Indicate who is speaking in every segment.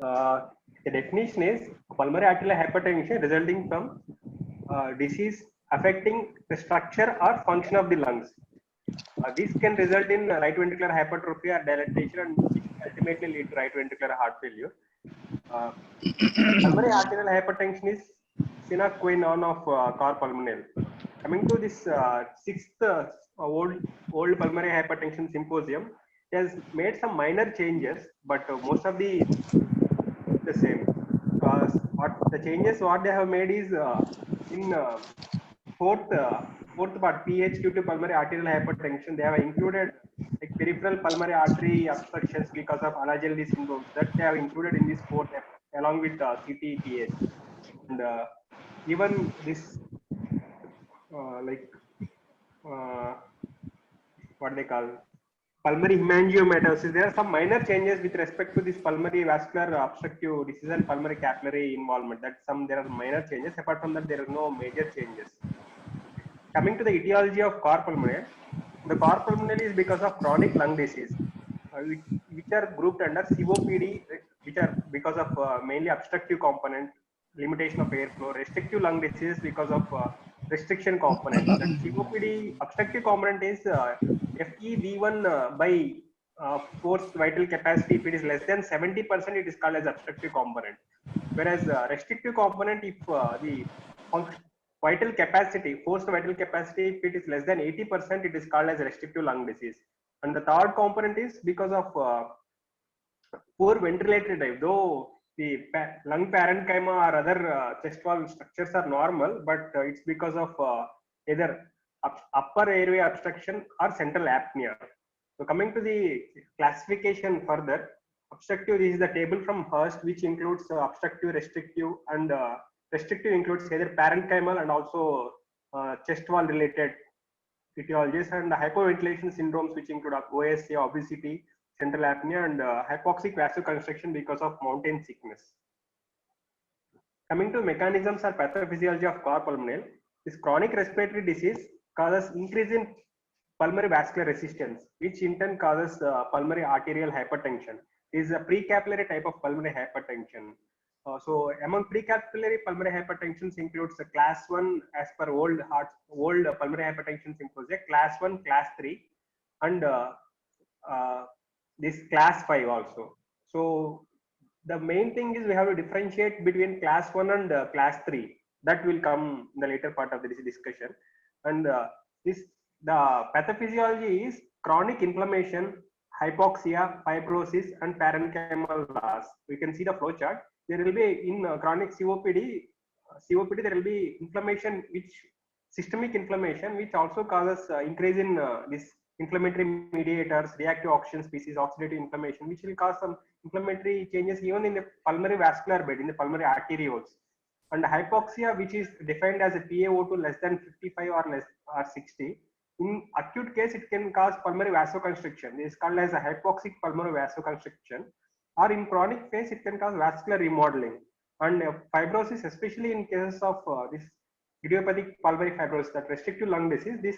Speaker 1: The definition is pulmonary arterial hypertension resulting from disease affecting the structure or function of the lungs. This can result in right ventricular hypertrophy or dilatation, and which ultimately lead to right ventricular heart failure. Pulmonary arterial hypertension is sine qua non of cor pulmonale. Coming to this sixth old pulmonary hypertension symposium, it has made some minor changes, but most of the same. What the changes what they have made is in fourth part PH due to pulmonary arterial hypertension, they have included like peripheral pulmonary artery obstructions because of Alagille syndrome, that they have included in this fourth along with CTPH. And even this like what they call pulmonary hemangiomatosis, there are some minor changes with respect to this pulmonary vascular obstructive disease and pulmonary capillary involvement. That some there are minor changes. Apart from that, there are no major changes. Coming to the etiology of cor pulmonale, the cor pulmonale is because of chronic lung disease, which are grouped under COPD, which are because of mainly obstructive component, limitation of airflow, restrictive lung disease because of restriction component. That COPD obstructive component is FEV1 by forced vital capacity. If it is less than 70%, it is called as obstructive component. Whereas restrictive component, if the vital capacity, forced vital capacity, if it is less than 80%, it is called as restrictive lung disease. And the third component is because of poor ventilatory drive. Though the lung parenchyma or other chest wall structures are normal, but it's because of either upper airway obstruction or central apnea. So coming to the classification further, obstructive, this is the table from Hurst, which includes obstructive, restrictive, and restrictive includes either parenchymal and also chest wall related etiologies, and hypoventilation syndromes, which include OSA, obesity, central apnea, and hypoxic vasoconstriction because of mountain sickness. Coming to mechanisms or pathophysiology of cor pulmonale, this chronic respiratory disease causes increase in pulmonary vascular resistance, which in turn causes pulmonary arterial hypertension. This is a precapillary type of pulmonary hypertension. So among precapillary pulmonary hypertensions includes the class 1 as per old pulmonary hypertension symposia, class 1, class 3, and this class 5 also. So the main thing is we have to differentiate between class 1 and class 3. That will come in the later part of this discussion. And the pathophysiology is chronic inflammation, hypoxia, fibrosis, and parenchymal loss. We can see the flow chart. There will be in chronic COPD, there will be inflammation, which systemic inflammation, which also causes increase in this inflammatory mediators, reactive oxygen species, oxidative inflammation, which will cause some inflammatory changes even in the pulmonary vascular bed, in the pulmonary arterioles. And hypoxia, which is defined as a PaO2 less than 55 or 60. In acute case, it can cause pulmonary vasoconstriction. This is called as a hypoxic pulmonary vasoconstriction. Or in chronic phase, it can cause vascular remodeling. And fibrosis, especially in cases of this idiopathic pulmonary fibrosis, that restrictive lung disease, this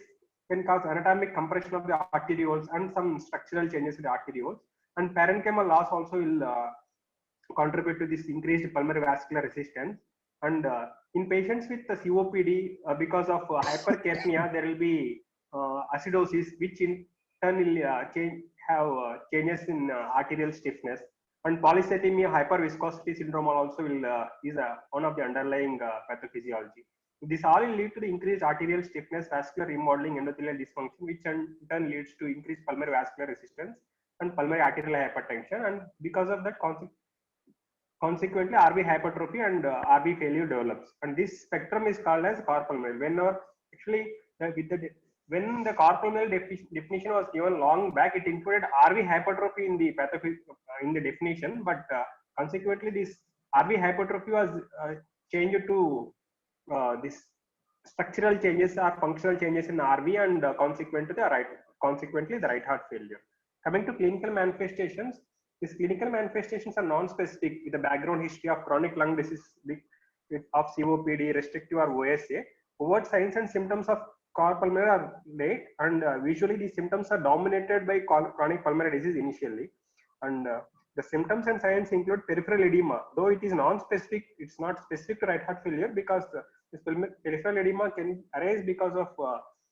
Speaker 1: can cause anatomic compression of the arterioles and some structural changes in the arterioles. And parenchymal loss also will contribute to this increased pulmonary vascular resistance. And in patients with the COPD, because of hypercapnia, there will be acidosis, which in turn will have changes in arterial stiffness. And polycythemia, hyperviscosity syndrome also will is one of the underlying pathophysiology. This all will lead to the increased arterial stiffness, vascular remodeling, endothelial dysfunction, which in turn leads to increased pulmonary vascular resistance and pulmonary arterial hypertension. And because of that, consequently, RV hypertrophy and RV failure develops. And this spectrum is called as cor pulmonale. When the cor pulmonale definition was given long back, it included RV hypertrophy in the definition, but consequently, this RV hypertrophy was changed to this structural changes or functional changes in RV, and consequently the right heart failure. Coming to clinical manifestations, these clinical manifestations are non-specific with a background history of chronic lung disease of COPD, restrictive or OSA. Overt signs and symptoms of cor pulmonale are late, and usually these symptoms are dominated by chronic pulmonary disease initially. And The symptoms and signs include peripheral edema, though it is non-specific. It's not specific to right heart failure because this peripheral edema can arise because of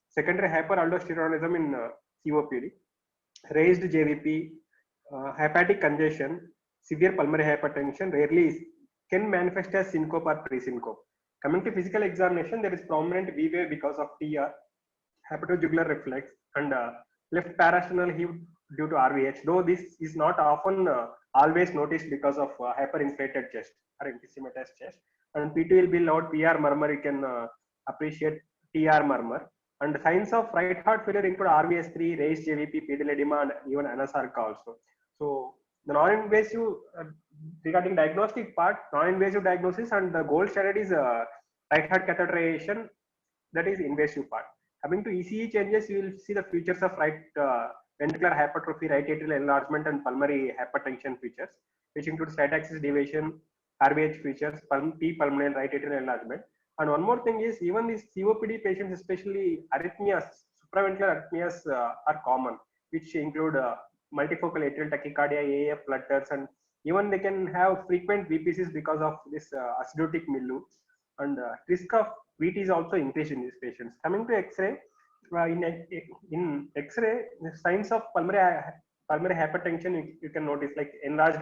Speaker 1: secondary hyperaldosteronism in COPD, raised JVP, hepatic congestion, severe pulmonary hypertension. Rarely can manifest as syncope or pre-syncope. Coming to physical examination, there is prominent V wave because of TR, hepatojugular reflex, and left parasternal heave due to RVH, though this is not often always noticed because of hyperinflated chest or emphysematous chest. And P2 will be loud, PR murmur, you can appreciate TR murmur. And the signs of right heart failure include RVS3, raised JVP, pedal edema, and even anasarca also. So the non-invasive, regarding diagnostic part, non-invasive diagnosis and the gold standard is right heart catheterization, that is invasive part. Coming to ECG changes, you will see the features of right ventricular hypertrophy, right atrial enlargement, and pulmonary hypertension features, which include side axis deviation, RVH features, P pulmonary and right atrial enlargement. And one more thing is, even these COPD patients, especially arrhythmias, supraventricular arrhythmias are common, which include multifocal atrial tachycardia, AF flutters, and even they can have frequent VPCs because of this acidotic milieu. And risk of VT is also increased in these patients. Coming to X-ray, in X-ray, the signs of pulmonary hypertension you can notice like enlarged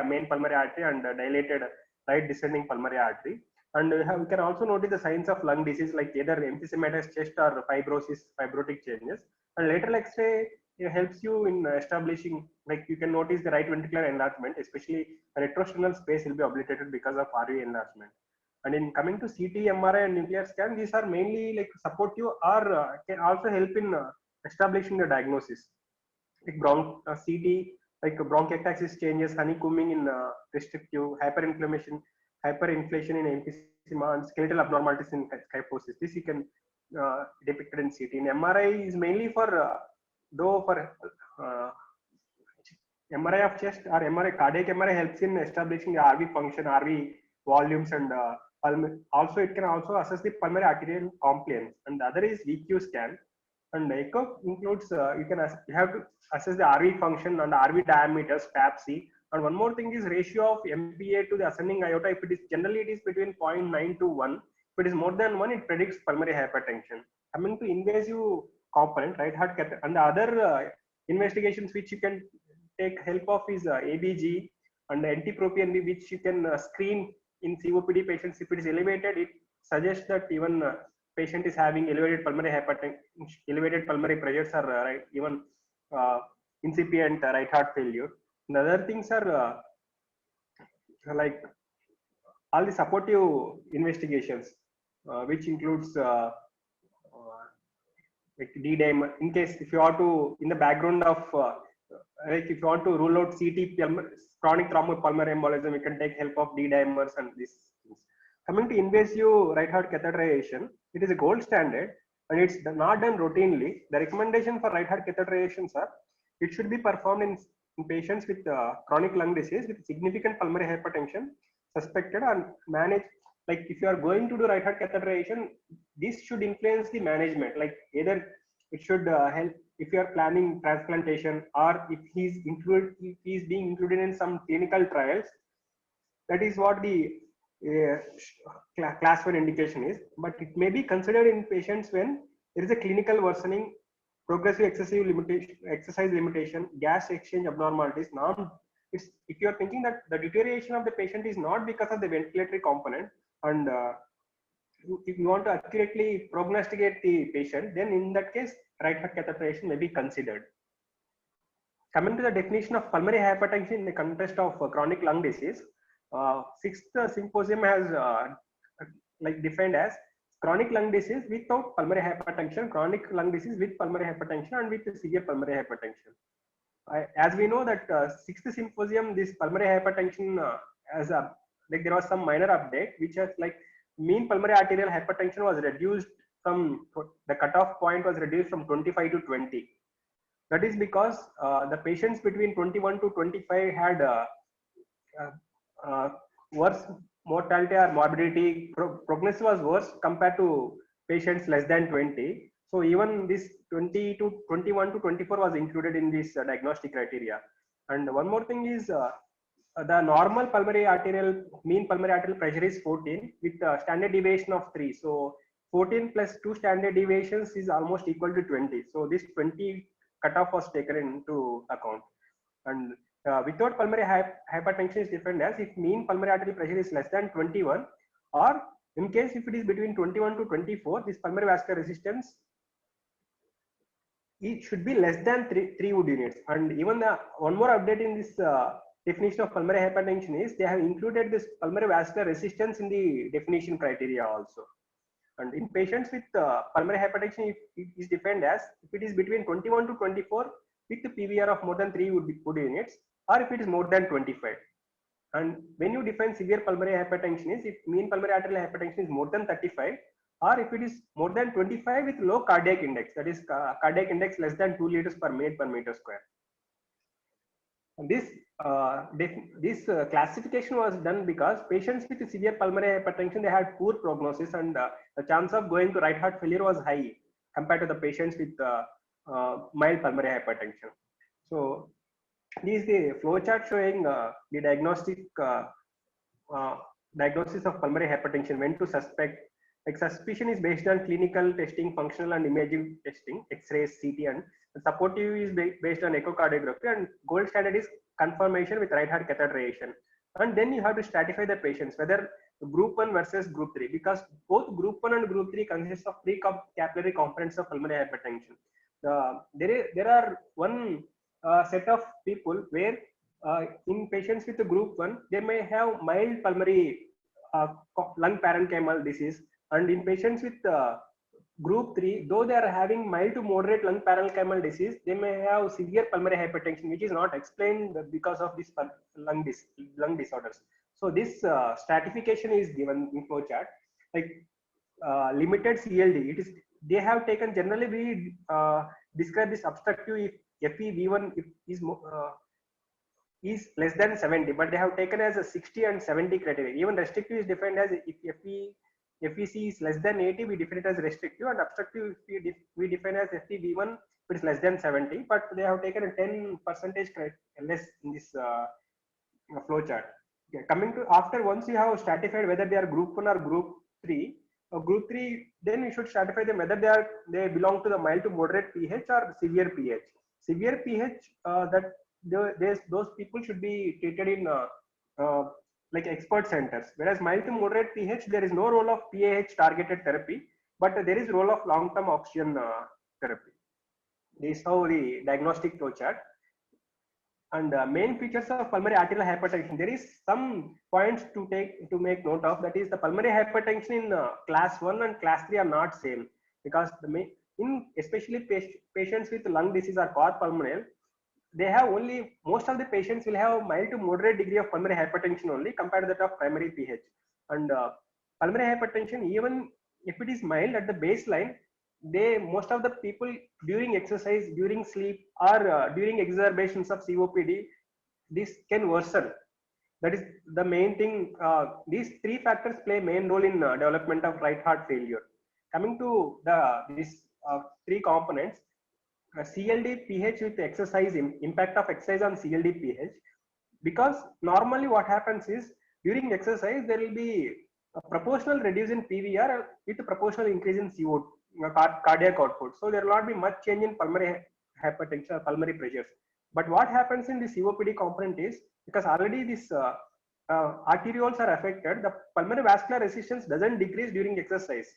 Speaker 1: main pulmonary artery and dilated right descending pulmonary artery. And we can also notice the signs of lung disease like either emphysematous chest or fibrosis, fibrotic changes. And lateral X-ray helps you in establishing, like you can notice the right ventricular enlargement, especially retrosternal space will be obliterated because of RV enlargement. And in coming to CT, MRI, and nuclear scan, these are mainly like supportive or can also help in establishing the diagnosis. Like CT, like bronchiectasis changes, honeycombing in restrictive, hyperinflation in emphysema, and skeletal abnormalities in kyphosis. This you can depicted in CT. In MRI is mainly for MRI of chest or MRI, cardiac MRI helps in establishing the RV function, RV volumes, and also it can also assess the pulmonary arterial compliance. And the other is VQ scan. And echo includes you have to assess the RV function and the RV diameters, PAPC. And one more thing is ratio of MPA to the ascending aorta. If it is generally it is between 0.9 to 1. If it is more than 1, it predicts pulmonary hypertension. Coming to invasive component, right heart catheter, and the other investigations which you can take help of is ABG and NT-proBNP, which you can screen in COPD patients. If it is elevated, it suggests that even patient is having elevated pulmonary hypertension, elevated pulmonary pressures, or even incipient right heart failure. And other things are like all the supportive investigations, which includes like D-dimer. In case if you are to, in the background of like if you want to rule out CT chronic thrombopulmonary embolism, you can take help of D-dimers and these things. Coming to invasive right heart catheterization, it is a gold standard and it's not done routinely. The recommendation for right heart catheterizations are, it should be performed in patients with chronic lung disease with significant pulmonary hypertension suspected and managed. Like if you are going to do right heart catheterization, this should influence the management. Like either it should help if you are planning transplantation, or if he's being included in some clinical trials. That is what the class 1 indication is. But it may be considered in patients when there is a clinical worsening, progressive exercise limitation, gas exchange abnormalities. It's, if you are thinking that the deterioration of the patient is not because of the ventilatory component, and if you want to accurately prognosticate the patient, then in that case, right heart catheterization may be considered. Coming to the definition of pulmonary hypertension in the context of chronic lung disease, 6th symposium has like defined as chronic lung disease without pulmonary hypertension, chronic lung disease with pulmonary hypertension, and with severe pulmonary hypertension. As we know that 6th symposium, this pulmonary hypertension as a, like there was some minor update, which has like mean pulmonary arterial hypertension was reduced from, the cutoff point was reduced from 25 to 20. That is because the patients between 21 to 25 had worse mortality or morbidity. Prognosis was worse compared to patients less than 20. So even this 20 to 21 to 24 was included in this diagnostic criteria. And one more thing is the normal pulmonary arterial mean pulmonary arterial pressure is 14 with a standard deviation of 3. So 14 plus 2 standard deviations is almost equal to 20. So this 20 cutoff was taken into account. And without pulmonary hypertension is defined as if mean pulmonary arterial pressure is less than 21, or in case if it is between 21 to 24, this pulmonary vascular resistance, it should be less than 3 Wood units. And even one more update in this definition of pulmonary hypertension is they have included this pulmonary vascular resistance in the definition criteria also. And in patients with pulmonary hypertension, it is defined as if it is between 21 to 24 with the PVR of more than 3 Wood units, or if it is more than 25. And when you define severe pulmonary hypertension is if mean pulmonary arterial hypertension is more than 35, or if it is more than 25 with low cardiac index, that is cardiac index less than 2 liters per minute per meter square. And this classification was done because patients with severe pulmonary hypertension, they had poor prognosis, and the chance of going to right heart failure was high compared to the patients with mild pulmonary hypertension. So this is the flow chart showing the diagnosis of pulmonary hypertension, when to suspect. Like suspicion is based on clinical testing, functional and imaging testing, X-rays, CT, and supportive is based on echocardiography, and gold standard is confirmation with right heart catheterization. And then you have to stratify the patients, whether group 1 versus group 3, because both group 1 and group 3 consist of pre-capillary components of pulmonary hypertension. There are one set of people where in patients with the group 1, they may have mild pulmonary lung parenchymal disease, and in patients with group 3, though they are having mild to moderate lung parenchymal disease, they may have severe pulmonary hypertension, which is not explained because of this lung disorders. So this stratification is given in flow chart. Like limited CLD, it is they have taken, generally we describe this obstructive if FEV1 is less than 70, but they have taken as a 60 and 70 criteria. Even restrictive is defined as if FVC is less than 80, we define it as restrictive, and obstructive we define as FEV1 if it is less than 70, but they have taken a 10% less in this flow chart. Okay, coming to after, once you have stratified whether they are group 1 or group 3, group 3, then you should stratify them whether they belong to the mild to moderate PH or severe PH. Severe PH, those people should be treated in like expert centers, whereas mild to moderate PH, there is no role of PAH targeted therapy, but there is role of long-term oxygen therapy. This is how the diagnostic flow chart. And main features of pulmonary arterial hypertension, there is some points to make note of. That is, the pulmonary hypertension in class 1 and class 3 are not same, because especially patients with lung disease or cor pulmonale, they have only, most of the patients will have mild to moderate degree of pulmonary hypertension only compared to that of primary PH. And pulmonary hypertension, even if it is mild at the baseline, most of the people during exercise, during sleep, or during exacerbations of COPD, this can worsen. That is the main thing. These three factors play main role in development of right heart failure. Coming to these three components, CLD PH with exercise, impact of exercise on CLD PH, because normally what happens is during exercise there will be a proportional reduce in PVR with a proportional increase in CO2, cardiac output. So there will not be much change in pulmonary hypertension or pulmonary pressures. But what happens in the COPD component is, because already this arterioles are affected, the pulmonary vascular resistance doesn't decrease during exercise,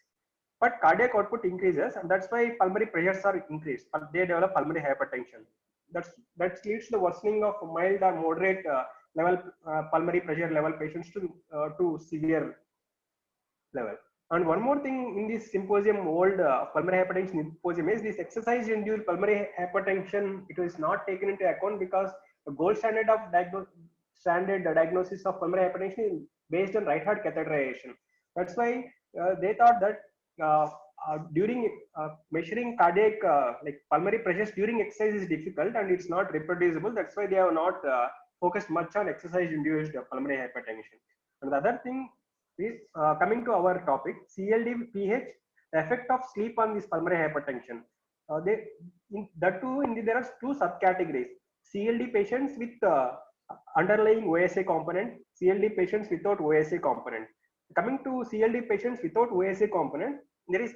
Speaker 1: but cardiac output increases, and that's why pulmonary pressures are increased. They develop pulmonary hypertension. That leads to the worsening of mild or moderate level pulmonary pressure level patients to severe level. And one more thing in this symposium, old pulmonary hypertension symposium, is this exercise-induced pulmonary hypertension. It was not taken into account because the gold standard of diagnosis of pulmonary hypertension is based on right heart catheterization. That's why they thought that during measuring cardiac like pulmonary pressures during exercise is difficult and it's not reproducible. That's why they have not focused much on exercise-induced pulmonary hypertension. And the other thing is, coming to our topic, CLD PH, the effect of sleep on this pulmonary hypertension. There are two subcategories: CLD patients with underlying OSA component, CLD patients without OSA component. Coming to CLD patients without OSA component, there is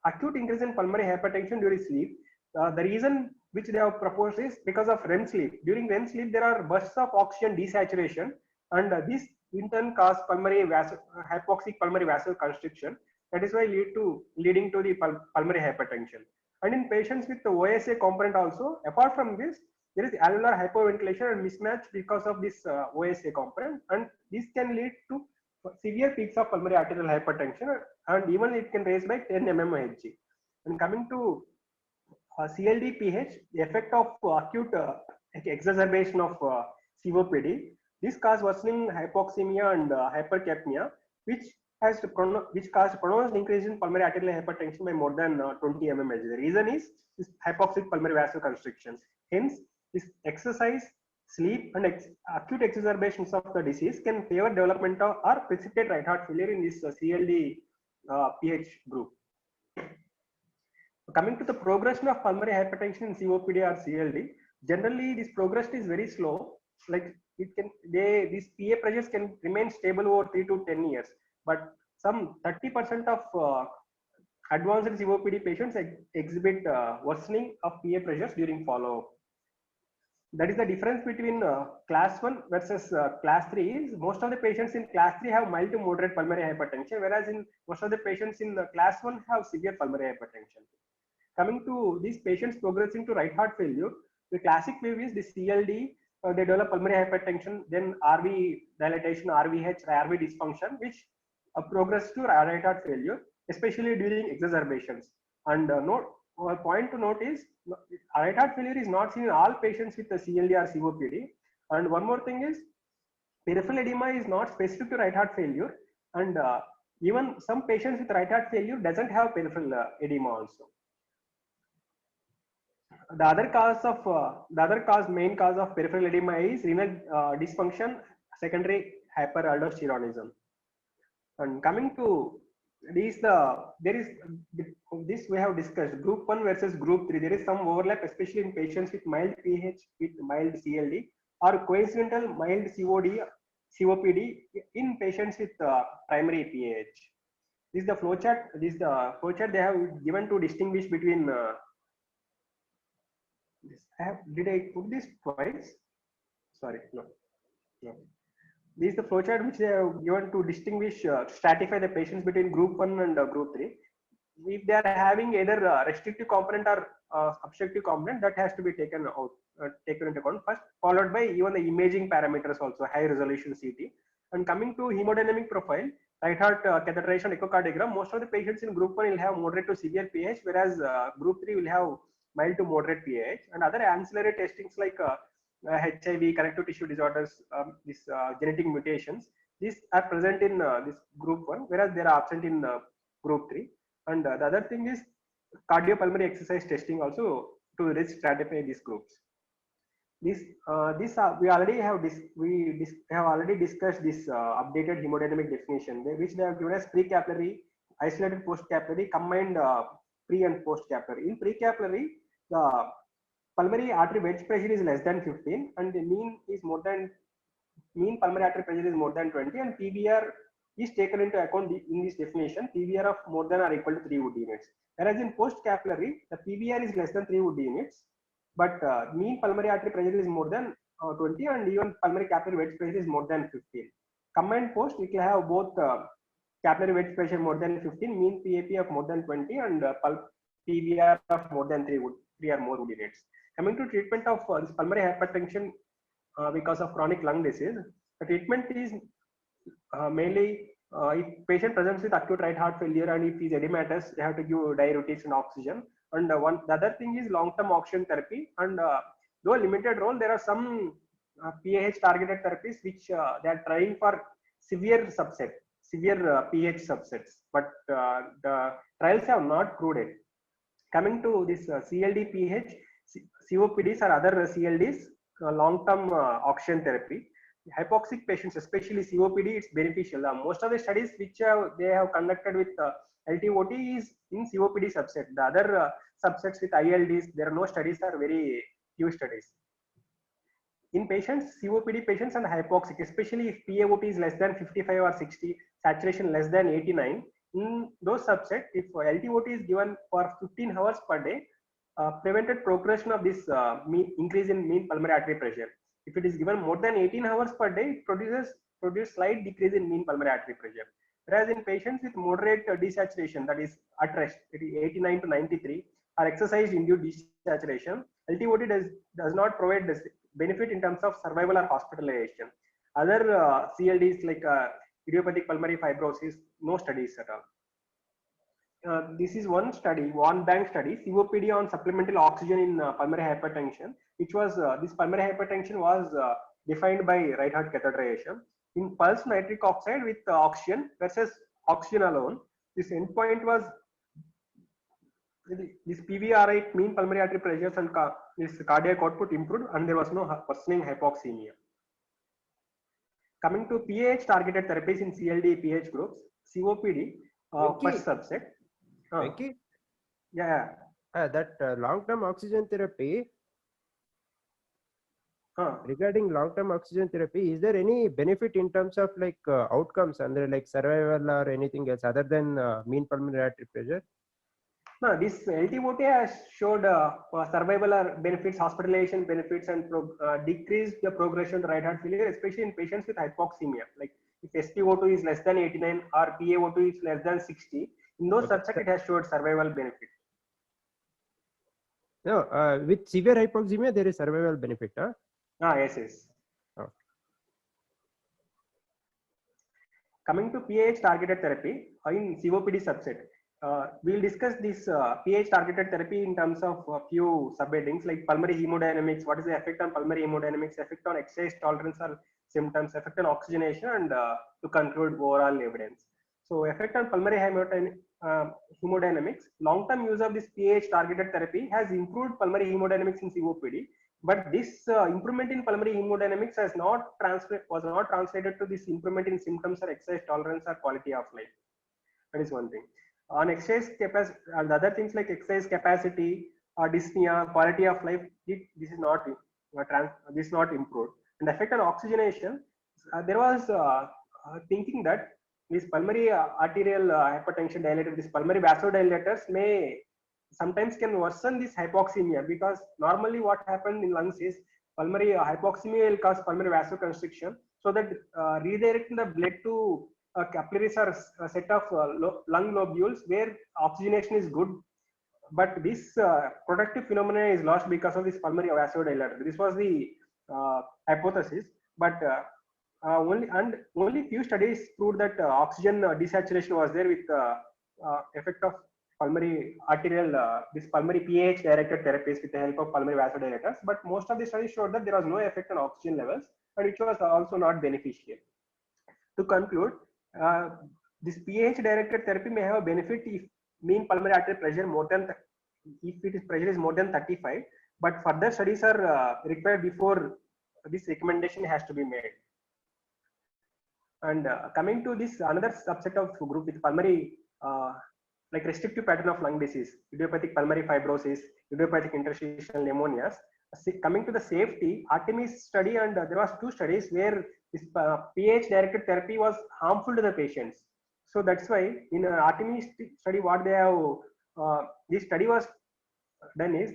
Speaker 1: acute increase in pulmonary hypertension during sleep. The reason which they have proposed is because of REM sleep. During REM sleep, there are bursts of oxygen desaturation, and this in turn cause hypoxic pulmonary vasoconstriction. That is why leading to the pulmonary hypertension. And in patients with the OSA component also, apart from this, there is alveolar hypoventilation and mismatch because of this OSA component, and this can lead to severe peaks of pulmonary arterial hypertension, and even it can raise by 10 mmHg. And coming to CLD-PH, the effect of acute exacerbation of COPD, this causes worsening hypoxemia and hypercapnia, which caused pronounced increase in pulmonary arterial hypertension by more than 20 mmHg. The reason is this hypoxic pulmonary vasoconstriction. Hence, this exercise, sleep, and acute exacerbations of the disease can favor development of or precipitate right heart failure in this CLD-PH group. Coming to the progression of pulmonary hypertension in COPD or CLD, generally this progression is very slow. Like these PA pressures can remain stable over 3 to 10 years, but some 30% of advanced COPD patients exhibit worsening of PA pressures during follow-up. That is the difference between class 1 versus class 3 is most of the patients in class 3 have mild to moderate pulmonary hypertension, whereas in most of the patients in class 1 have severe pulmonary hypertension. Coming to these patients progressing to right heart failure, the classic view is the CLD, they develop pulmonary hypertension, then RV dilatation, RVH, RV dysfunction, which progress to right heart failure, especially during exacerbations. And a point to note is right heart failure is not seen in all patients with the CLD or COPD. And one more thing is peripheral edema is not specific to right heart failure, and even some patients with right heart failure doesn't have peripheral edema also. The other main cause of peripheral edema is renal dysfunction, secondary hyperaldosteronism. And coming to this we have discussed group 1 versus group 3. There is some overlap, especially in patients with mild PH with mild CLD or coincidental mild COPD in patients with primary PH. This is the flowchart. This is the flowchart they have given to distinguish between. Did I put this twice? Sorry, no. This is the flowchart which they have given to distinguish, stratify the patients between group 1 and group 3. If they are having either restrictive component or obstructive component, that has to be taken into account first, followed by even the imaging parameters also, high resolution CT. And coming to hemodynamic profile, right heart catheterization echocardiogram, most of the patients in group 1 will have moderate to severe PH, whereas group 3 will have mild to moderate PH. And other ancillary testings like HIV, connective tissue disorders, genetic mutations, these are present in this group 1, whereas they are absent in group 3. And the other thing is cardiopulmonary exercise testing also to risk stratify these groups. We already have discussed this updated hemodynamic definition, which they have given as pre-capillary, isolated post-capillary, combined pre and post-capillary. In pre-capillary, the pulmonary artery wedge pressure is less than 15, and the mean pulmonary artery pressure is more than 20, and PVR is taken into account in this definition, PVR of more than or equal to 3 Wood units. Whereas in post-capillary, the PVR is less than 3 Wood units, but mean pulmonary artery pressure is more than 20, and even pulmonary capillary wedge pressure is more than 15. Combined post, we can have both capillary wedge pressure more than 15, mean PAP of more than 20, and PVR of more than 3 or more Wood units. Coming to treatment of this pulmonary hypertension because of chronic lung disease, the treatment is mainly if patient presents with acute right heart failure and if he is edematous, they have to give diuretics and oxygen. And the other thing is long-term oxygen therapy. And though limited role, there are some PAH targeted therapies which they are trying for severe PH subsets, but the trials have not proved it. Coming to this CLD, PH, COPDs or other CLDs, long-term oxygen therapy. Hypoxic patients, especially COPD, it's beneficial. Most of the studies which they have conducted with LTOT is in COPD subset. The other subsets with ILDs, there are no studies, are very few studies. In patients, COPD patients and hypoxic, especially if PaO2 is less than 55 or 60, saturation less than 89, in those subset, if LTOT is given for 15 hours per day, prevented progression of this increase in mean pulmonary artery pressure. If it is given more than 18 hours per day, it produces slight decrease in mean pulmonary artery pressure. Whereas in patients with moderate desaturation, that is at rest, it is 89 to 93, or exercise-induced desaturation, LTOT does not provide this benefit in terms of survival or hospitalization. Other CLDs like idiopathic pulmonary fibrosis, no studies at all. This is one study, one bank study, COPD on supplemental oxygen in pulmonary hypertension, which was this pulmonary hypertension was defined by right heart catheterization. In pulse nitric oxide with oxygen versus oxygen alone, this endpoint was this PVR8 mean pulmonary artery pressures and this cardiac output improved, and there was no worsening hypoxemia. Coming to PAH targeted therapies in CLD PH groups, COPD first subset. Yeah.
Speaker 2: That long-term oxygen therapy. Regarding long-term oxygen therapy, is there any benefit in terms of like outcomes and like survival or anything else other than mean pulmonary artery pressure?
Speaker 1: No, this LTOT has showed survival benefits, hospitalization benefits, and decreased the progression to right heart failure, especially in patients with hypoxemia. Like if SpO2 is less than 89 or PaO2 is less than 60, in those subset it has showed survival benefit.
Speaker 2: No, with severe hypoxemia there is survival benefit, huh?
Speaker 1: Yes. Oh. Coming to PAH targeted therapy in COPD subset. We'll discuss this PAH targeted therapy in terms of a few subheadings like pulmonary hemodynamics, what is the effect on pulmonary hemodynamics, effect on exercise tolerance or symptoms, effect on oxygenation, and to conclude overall evidence. So effect on pulmonary hemodynamics, long-term use of this PAH targeted therapy has improved pulmonary hemodynamics in COPD, but this improvement in pulmonary hemodynamics was not translated to this improvement in symptoms or exercise tolerance or quality of life. That is one thing. On exercise capacity and other things like exercise capacity or dyspnea, quality of life, this is not improved. And effect on oxygenation, there was thinking that this pulmonary arterial hypertension dilator, this pulmonary vasodilators may sometimes can worsen this hypoxemia, because normally what happens in lungs is pulmonary hypoxemia will cause pulmonary vasoconstriction, so that redirecting the blood to capillaries are a set of lung lobules where oxygenation is good, but this protective phenomena is lost because of this pulmonary vasodilator. This was the hypothesis, but only few studies proved that oxygen desaturation was there with effect of pulmonary arterial this pulmonary PAH directed therapies with the help of pulmonary vasodilators, but most of the studies showed that there was no effect on oxygen levels, and which was also not beneficial. To conclude, this PAH directed therapy may have a benefit if mean pulmonary artery pressure pressure is more than 35, but further studies are required before this recommendation has to be made. And coming to this another subset of group with pulmonary like restrictive pattern of lung disease, idiopathic pulmonary fibrosis, idiopathic interstitial pneumonias. Coming to the safety, Artemis study, and there was two studies where this PAH directed therapy was harmful to the patients. So that's why in Artemis study, what they have this study was done is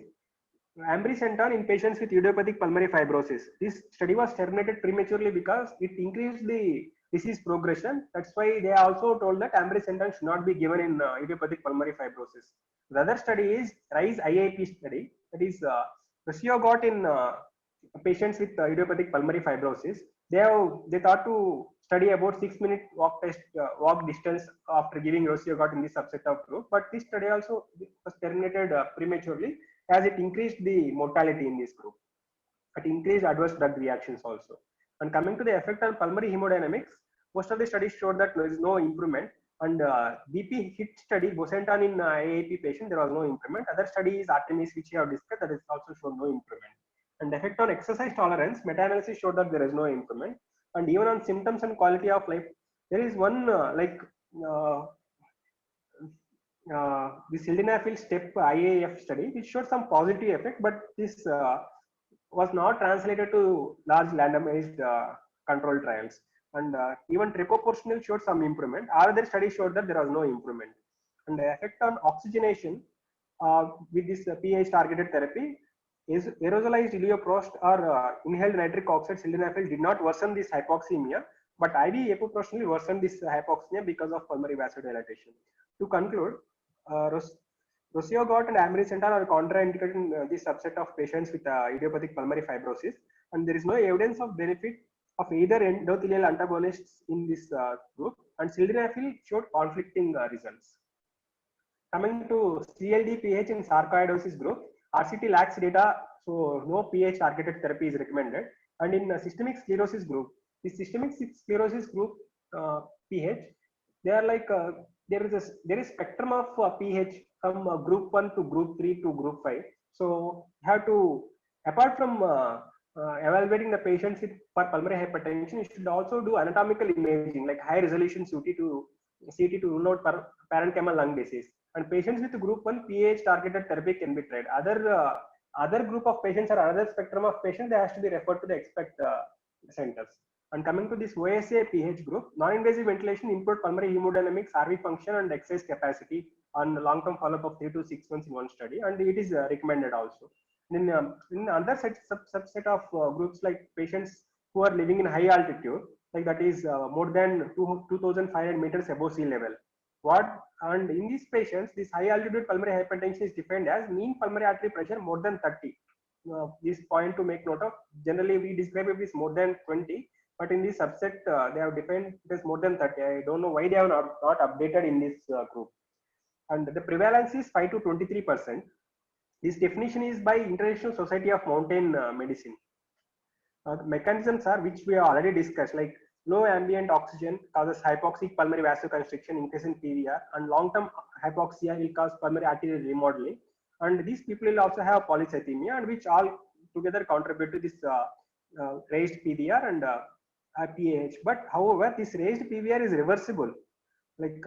Speaker 1: ambrisentan in patients with idiopathic pulmonary fibrosis. This study was terminated prematurely because it increased the disease progression. That's why they also told that ambrisentan should not be given in idiopathic pulmonary fibrosis. The other study is RISE IIP study, that is Rosuvagot in patients with idiopathic pulmonary fibrosis. They thought to study about 6-minute walk distance after giving Rosuvagot in this subset of group, but this study also was terminated prematurely as it increased the mortality in this group. It increased adverse drug reactions also. And coming to the effect on pulmonary hemodynamics, most of the studies showed that there is no improvement. And BP HIT study, bosentan in AAP patient, there was no improvement. Other study is Artemis, which we have discussed, that is also shown no improvement. And effect on exercise tolerance, meta-analysis showed that there is no improvement. And even on symptoms and quality of life, there is one the sildenafil STEP IAF study which showed some positive effect, but this was not translated to large randomized control trials. And even trepoportional showed some improvement. Other studies showed that there was no improvement. And the effect on oxygenation with this pH targeted therapy is aerosolized ileoprost or inhaled nitric oxide sildenafil did not worsen this hypoxemia, but IV epoprostenol worsened this hypoxemia because of pulmonary vasodilatation. To conclude, Rosuvagot and ambrisentan are contraindicated in this subset of patients with idiopathic pulmonary fibrosis, and there is no evidence of benefit of either endothelial antagonists in this group, and sildenafil showed conflicting results. Coming to CLD pH in sarcoidosis group, RCT lacks data, so no pH targeted therapy is recommended. And in systemic sclerosis group, the systemic sclerosis group pH, they are like there is spectrum of pH from group 1 to group 3 to group 5. So you have to, apart from evaluating the patients with for pulmonary hypertension, you should also do anatomical imaging like high resolution CT to rule out parenchymal lung disease. And patients with group 1 pH targeted therapy can be tried. Other group of patients or other spectrum of patients, they has to be referred to the expert centers. And coming to this OSA pH group, non-invasive ventilation improved pulmonary hemodynamics, RV function, and exercise capacity on long-term follow-up of 3 to 6 months in one study, and it is recommended also. In other subset of groups like patients who are living in high altitude, like that is more than 2,500 meters above sea level. And in these patients, this high altitude pulmonary hypertension is defined as mean pulmonary artery pressure more than 30. This point to make note of. Generally, we describe it as more than 20, but in this subset, they have defined it as more than 30. I don't know why they have not updated in this group. And the prevalence is 5 to 23%. This definition is by International Society of Mountain Medicine. Mechanisms are, which we have already discussed, like low ambient oxygen causes hypoxic pulmonary vasoconstriction, increase in PVR, and long-term hypoxia will cause pulmonary arterial remodeling. And these people will also have polycythemia, and which all together contribute to this raised PVR and PAH. But however, this raised PVR is reversible. Like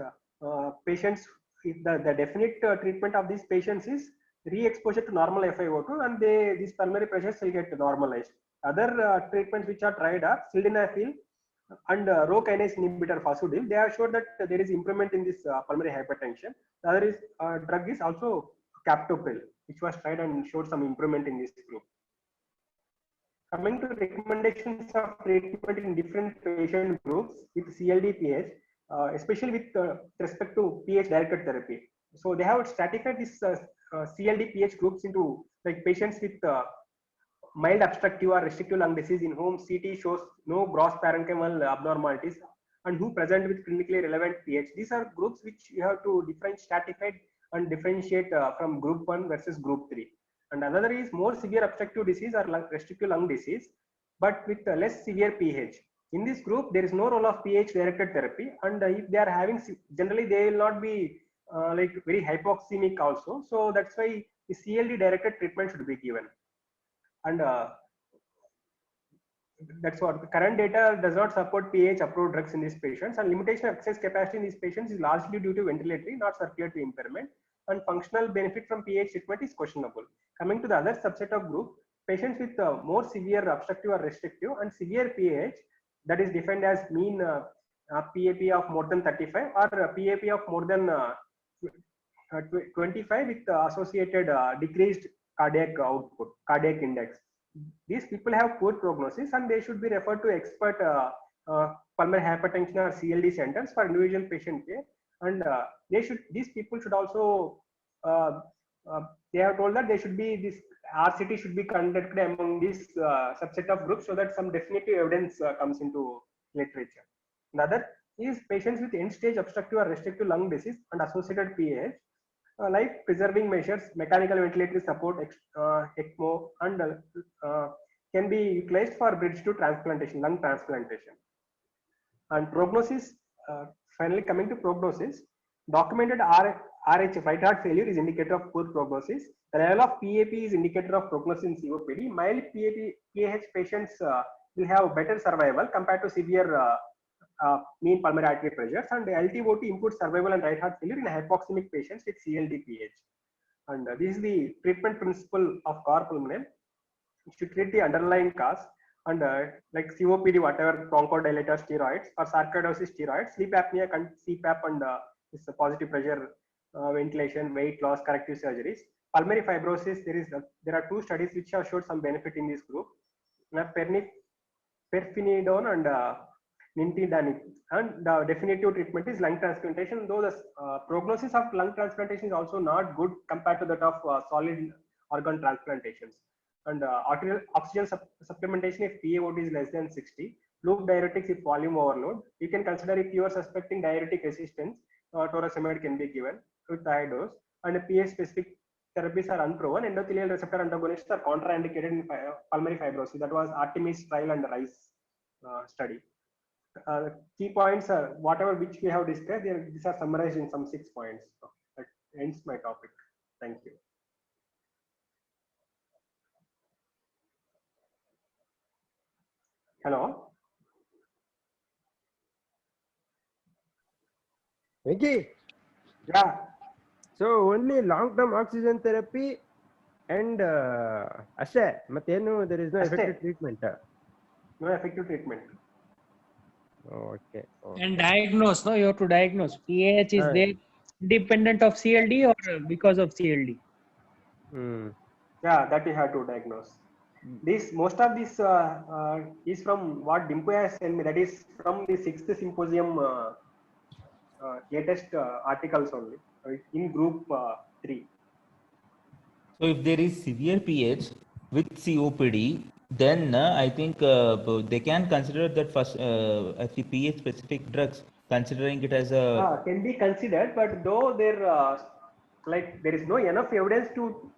Speaker 1: patients, if the definite treatment of these patients is re-exposure to normal FiO2, and these pulmonary pressures will get normalized. Other treatments which are tried are sildenafil and Rho kinase inhibitor Fasudil. They have showed that there is improvement in this pulmonary hypertension. The other is drug is also captopril, which was tried and showed some improvement in this group. Coming to recommendations of treatment in different patient groups with CLD-PH, especially with respect to pH directed therapy. So they have stratified this CLD-PH groups into like patients with mild obstructive or restrictive lung disease in whom CT shows no gross parenchymal abnormalities and who present with clinically relevant pH. These are groups which you have to stratify and differentiate from group 1 versus group 3. And another is more severe obstructive disease or restrictive lung disease, but with less severe pH. In this group, there is no role of pH directed therapy, and if they are having, generally they will not be like very hypoxemic also. So that's why the CLD directed treatment should be given. And that's what the current data does not support pH approved drugs in these patients, and limitation of exercise capacity in these patients is largely due to ventilatory, not circulatory impairment, and functional benefit from pH treatment is questionable. Coming to the other subset of group, patients with more severe obstructive or restrictive and severe pH, that is defined as mean PAP of more than 35 or PAP of more than 25 with associated decreased cardiac output, cardiac index. These people have poor prognosis and they should be referred to expert pulmonary hypertension or CLD centers for individual patient care. And these people should also, they have told that they should be, this RCT should be conducted among this subset of groups so that some definitive evidence comes into literature. Another is patients with end-stage obstructive or restrictive lung disease and associated PAH. Life preserving measures, mechanical ventilatory support, ECMO, and can be utilized for bridge to transplantation, lung transplantation. And prognosis, finally coming to prognosis, documented RHF, right heart failure, is indicator of poor prognosis. The level of PAP is indicator of prognosis in COPD. Mild PAH patients will have better survival compared to severe mean pulmonary artery pressures, and LTOT improves survival and right heart failure in hypoxemic patients with CLD-PH. And this is the treatment principle of carpulmonale. you should treat the underlying cause, and like COPD, whatever bronchodilator steroids or sarcoidosis steroids, sleep apnea, CPAP, and this positive pressure ventilation, weight loss, corrective surgeries. Pulmonary fibrosis, there are 2 studies which have showed some benefit in this group. Perfenidone and nintedanib, and the definitive treatment is lung transplantation, though the prognosis of lung transplantation is also not good compared to that of solid organ transplantations. And arterial oxygen supplementation if PaO2 is less than 60, loop diuretics if volume overload. You can consider if you are suspecting diuretic resistance, toracemide can be given with high dose, and PA specific therapies are unproven. Endothelial receptor antagonists are contraindicated in pulmonary fibrosis. That was Artemis trial and RISE study. Key points are whatever which we have discussed. These are summarized in some 6 points. So that ends my topic. Thank you. Hello.
Speaker 2: Vicky.
Speaker 1: Yeah.
Speaker 2: So only long-term oxygen therapy and Ashe, Matenu, there is no effective treatment.
Speaker 1: No effective treatment.
Speaker 2: Okay.
Speaker 3: And diagnose, no, you have to diagnose. PAH is there independent of CLD or because of CLD?
Speaker 1: Yeah, that you have to diagnose. This most of this is from what Dimpu has sent me. That is from the 6th symposium latest articles only in group 3.
Speaker 4: So if there is severe PH with COPD, then I think they can consider that first PH specific drugs, considering it as a
Speaker 1: can be considered, but though there like there is no enough evidence to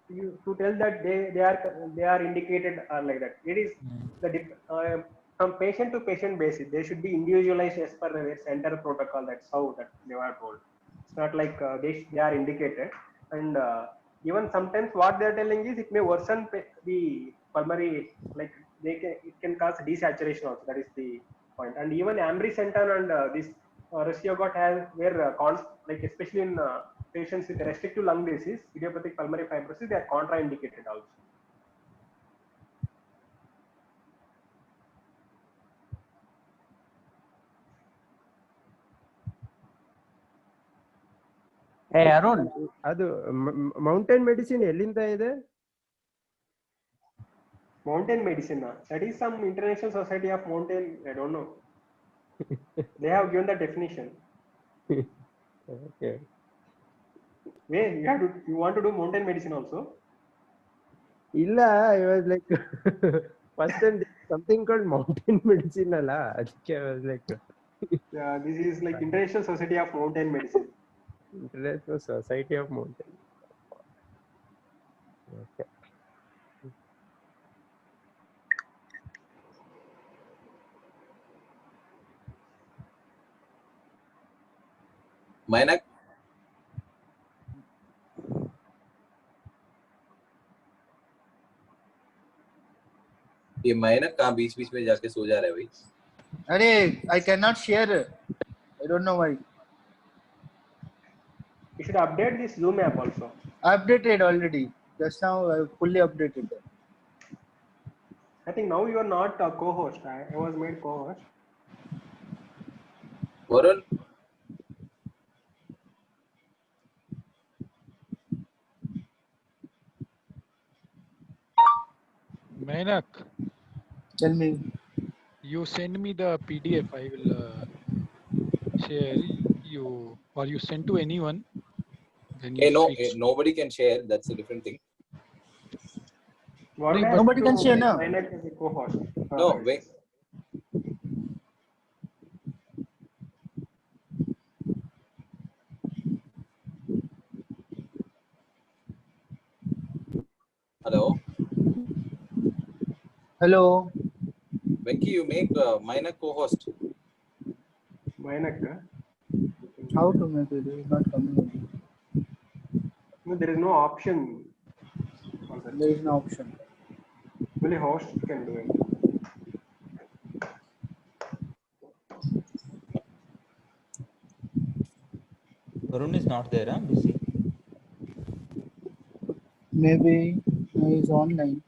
Speaker 1: tell that they are indicated like that. It is the from patient to patient basis. They should be individualized as per their center protocol. That's how that they are told. It's not like they are indicated, and even sometimes what they are telling is it may worsen the pulmonary, like it can cause desaturation also. That is the point. And even ambrisentan and this Resiogott has where like especially in patients with restrictive lung disease, idiopathic pulmonary fibrosis, they are contraindicated also.
Speaker 3: Hey Arun,
Speaker 2: ಅದು mountain medicine ಎಲ್ಲಿಂದ ಇದೆ?
Speaker 1: Mountain medicine, that is some International Society of Mountain, I don't know. They have given the definition.
Speaker 2: Okay.
Speaker 1: Wait, you want to do mountain medicine also?
Speaker 2: ಇಲ್ಲ, I was like first time something called mountain medicine ಅಲ್ಲ, ಅದಕ್ಕೆ I was like
Speaker 1: Yeah, this is like International Society of Mountain Medicine.
Speaker 2: International Society of Mountain. Okay.
Speaker 5: Mainak, ये माइनक कहाँ बीच बीच में जाके सो जा रहा है भाई?
Speaker 6: अरे I cannot share. I don't know why.
Speaker 1: You should update this Zoom app also.
Speaker 6: I updated already. Just now I fully updated it.
Speaker 1: I think now you are not a co-host. I was made co-host.
Speaker 5: Varun,
Speaker 7: Mainak,
Speaker 6: Tell me.
Speaker 7: you send me the PDF. I will share you, or you send to anyone. Then you fix.
Speaker 5: nobody can share. That's a different thing.
Speaker 6: Nobody can share now.
Speaker 1: Mainak as a co-host.
Speaker 5: No, wait. Hello.
Speaker 6: Hello.
Speaker 5: Venki, you make Mainak co-host.
Speaker 1: Mainak.
Speaker 6: How to make it? It is not coming.
Speaker 1: No, there is no option.
Speaker 6: There is no option.
Speaker 1: Only host can do it.
Speaker 4: Varun is not there, huh? Busy.
Speaker 6: Maybe he is online.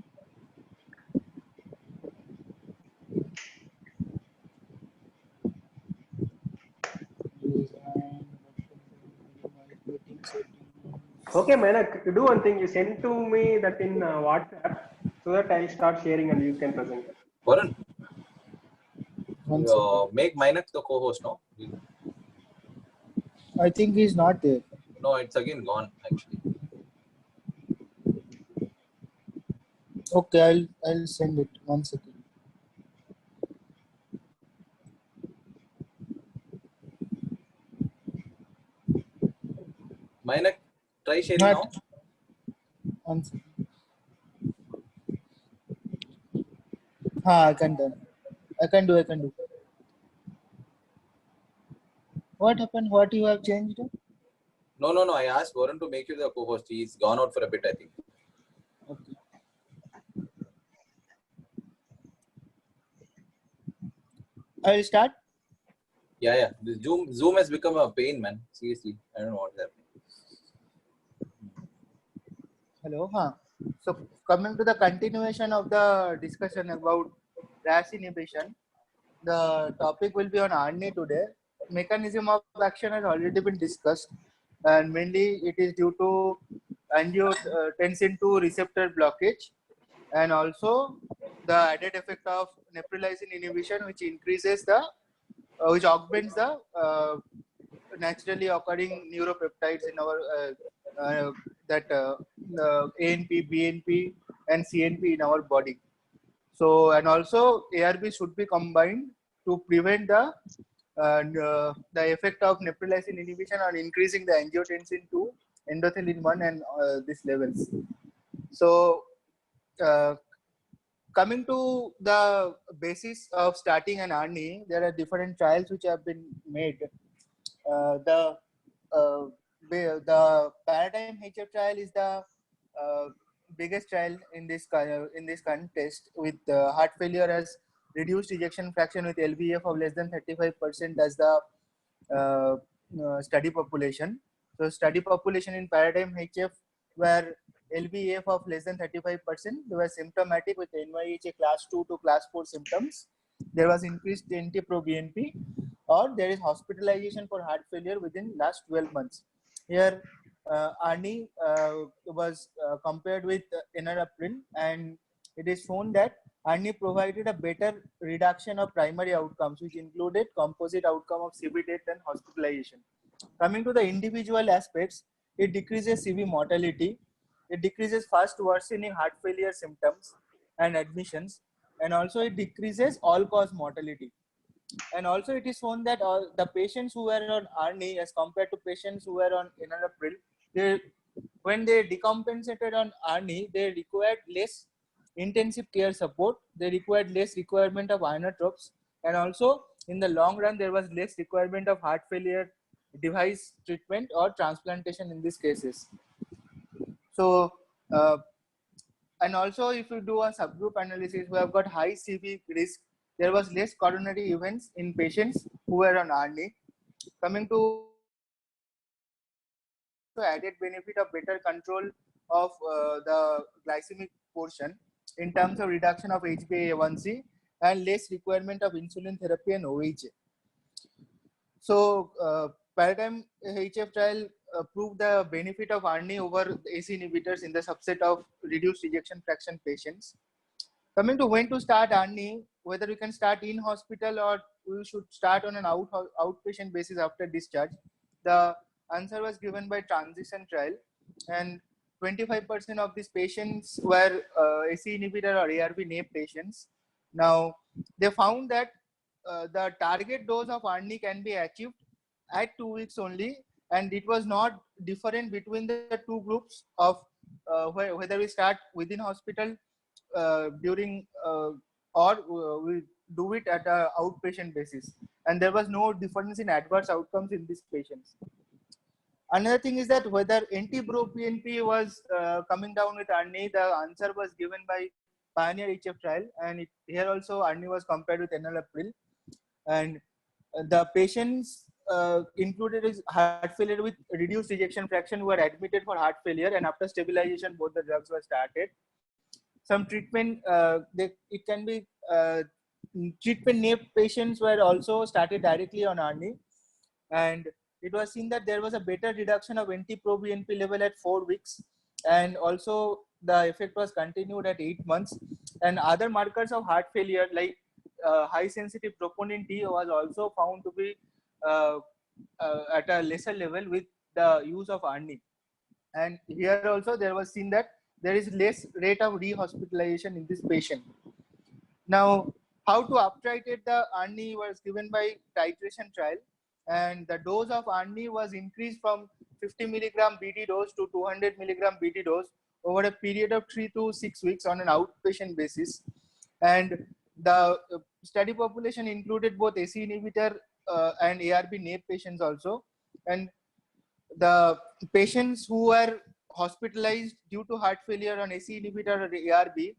Speaker 1: Okay, Manak, do one thing. You send to me that in WhatsApp so that I'll start sharing and you can present.
Speaker 5: Varun,
Speaker 6: One second.
Speaker 5: make Mainak the co-host, no?
Speaker 6: I think he's not there.
Speaker 5: No, it's again gone actually.
Speaker 6: Okay, I'll send it. 1 second.
Speaker 5: Mainak, try sharing
Speaker 6: Not.
Speaker 5: now.
Speaker 6: 1 second. I can do. I can do. What happened? What you have changed?
Speaker 5: No. I asked Varun to make you the co-host. He's gone out for a bit, I think.
Speaker 6: Okay. I'll start.
Speaker 5: Yeah. The Zoom has become a pain, man. Seriously, I don't know what's happening.
Speaker 6: Hello. So coming to the continuation of the discussion about RAS inhibition, the topic will be on RNA today. Mechanism of action has already been discussed, and mainly it is due to angiotensin II receptor blockage, and also the added effect of neprilysin inhibition, which increases the, which augments the naturally occurring neuropeptides in our ANP, BNP, and CNP in our body. So, and also ARB should be combined to prevent the effect of neprilysin inhibition on increasing the angiotensin II, endothelin 1, and these levels. So, coming to the basis of starting an RNA, there are different trials which have been made. The Paradigm HF trial is the biggest trial in this contest, with heart failure as reduced ejection fraction with LVEF of less than 35% as the study population. So study population in Paradigm HF were LVEF of less than 35%. They were symptomatic with NYHA class 2 to class 4 symptoms. There was increased NT-proBNP, or there is hospitalization for heart failure within last 12 months. Here, ARNI was compared with enalapril, and it is shown that ARNI provided a better reduction of primary outcomes, which included composite outcome of CV death and hospitalization. Coming to the individual aspects, it decreases CV mortality, it decreases fast worsening heart failure symptoms and admissions, and also it decreases all-cause mortality. And also it is shown that all the patients who were on ARNI as compared to patients who were on enalapril, when they decompensated on ARNI, they required less intensive care support, they required less requirement of inotropes, and also in the long run there was less requirement of heart failure device treatment or transplantation in these cases. So and also if you do a subgroup analysis who have got high CV risk, there was less coronary events in patients who were on ARNI. Coming to the added benefit of better control of the glycemic portion in terms of reduction of HbA1c and less requirement of insulin therapy and OHA. So Paradigm HF trial proved the benefit of ARNI over AC inhibitors in the subset of reduced ejection fraction patients. Coming to when to start ARNI, whether we can start in hospital or we should start on an outpatient basis after discharge, the answer was given by transition trial, and 25% of these patients were AC inhibitor or ARB naive patients. Now they found that the target dose of ARNI can be achieved at 2 weeks only, and it was not different between the two groups of whether we start within hospital during or we do it at a outpatient basis, and there was no difference in adverse outcomes in these patients. Another thing is that whether NT-proBNP was coming down with ARNI, the answer was given by Pioneer HF trial, and here also ARNI was compared with enalapril, and the patients included is heart failure with reduced ejection fraction who were admitted for heart failure, and after stabilization both the drugs were started. Some treatment it can be treatment naive patients were also started directly on ARNI, and it was seen that there was a better reduction of NT-proBNP level at 4 weeks, and also the effect was continued at 8 months. And other markers of heart failure like high sensitive troponin T was also found to be at a lesser level with the use of ARNI. And here also there was seen that there is less rate of rehospitalization in this patient. Now, how to uptitrate the ARNI was given by titration trial, and the dose of ARNI was increased from 50 milligram BD dose to 200 milligram BD dose over a period of 3 to 6 weeks on an outpatient basis. And the study population included both ACE inhibitor and ARB naive patients also. And the patients who were hospitalized due to heart failure on ACE inhibitor or ARB,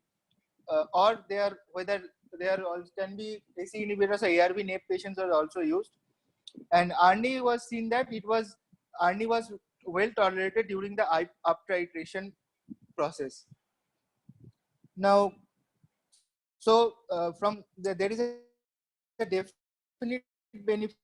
Speaker 6: or they are whether they are also can be ACE inhibitors or ARB naive patients are also used. And ARNI was seen that ARNI was well tolerated during the uptitration process. Now, so there is a definite benefit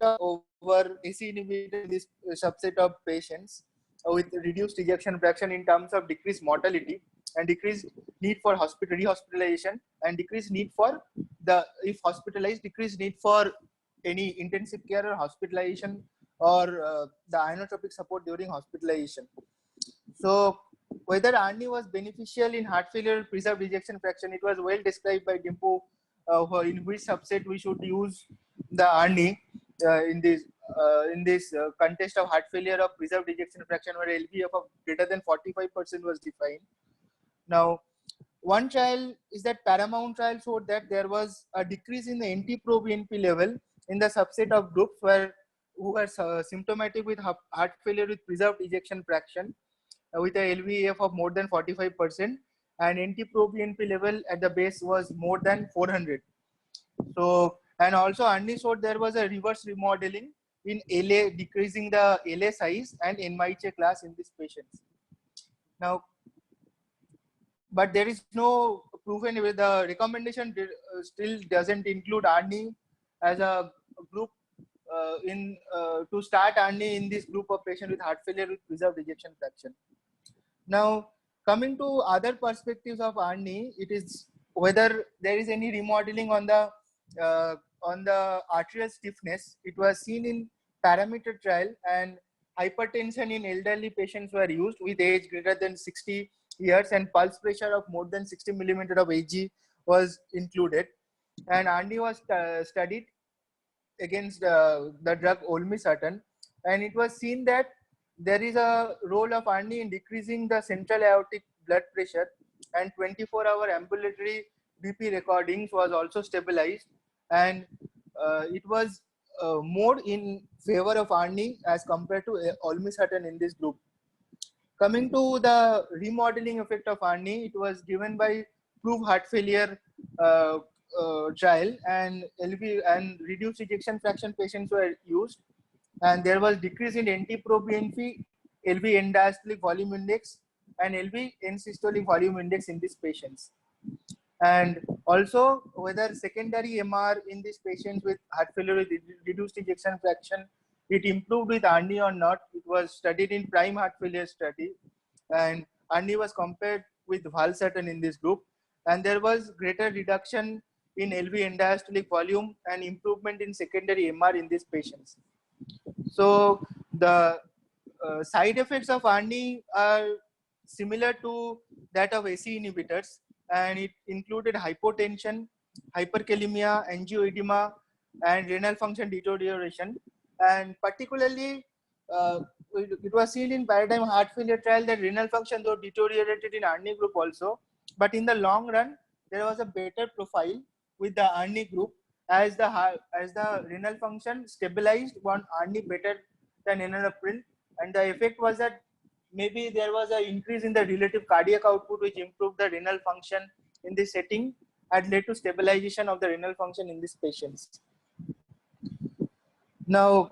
Speaker 6: over ACE inhibitor in this subset of patients with reduced ejection fraction in terms of decreased mortality and decreased need for rehospitalization, and decreased need for if hospitalized, decreased need for any intensive care or hospitalization or the inotropic support during hospitalization. So whether ARNI was beneficial in heart failure preserved ejection fraction, it was well described by Dimpu in which subset we should use the ARNI in this context of heart failure of preserved ejection fraction where LVEF of greater than 45% was defined. Now, one trial is that Paramount trial showed that there was a decrease in the NT-proBNP level in the subset of groups who were symptomatic with heart failure with preserved ejection fraction with a LVEF of more than 45%, and NT-proBNP level at the base was more than 400. So, and also ARNI showed there was a reverse remodeling in LA, decreasing the LA size and NYHA class in these patients. Now, but there is no proven with the recommendation still doesn't include ARNI as a group to start ARNI in this group of patients with heart failure with preserved ejection fraction. Now, coming to other perspectives of ARNI, it is whether there is any remodeling on the arterial stiffness. It was seen in parameter trial, and hypertension in elderly patients were used with age greater than 60 years, and pulse pressure of more than 60 millimeter of Hg was included. And ARNI was studied against the drug olmesartan, and it was seen that there is a role of ARNI in decreasing the central aortic blood pressure, and 24-hour ambulatory BP recordings was also stabilized, and it was more in favor of ARNI as compared to olmesartan in this group. Coming to the remodeling effect of ARNI, it was given by PROVE heart failure trial, and LV and reduced ejection fraction patients were used, and there was decrease in NT-proBNP, LV end diastolic volume index, and LV end systolic volume index in these patients. And also whether secondary MR in these patients with heart failure with reduced ejection fraction, it improved with ARNI or not. It was studied in PRIME heart failure study, and ARNI was compared with valsartan in this group, and there was greater reduction in LV end diastolic volume and improvement in secondary MR in these patients. So the side effects of ARNI are similar to that of ACE inhibitors, and it included hypotension, hyperkalemia, angioedema, and renal function deterioration. And particularly, it was seen in paradigm heart failure trial that renal function though deteriorated in ARNI group also, but in the long run, there was a better profile with the ARNI group as the renal function stabilized on ARNI better than enalapril, and the effect was that maybe there was an increase in the relative cardiac output which improved the renal function in this setting and led to stabilization of the renal function in these patients. Now,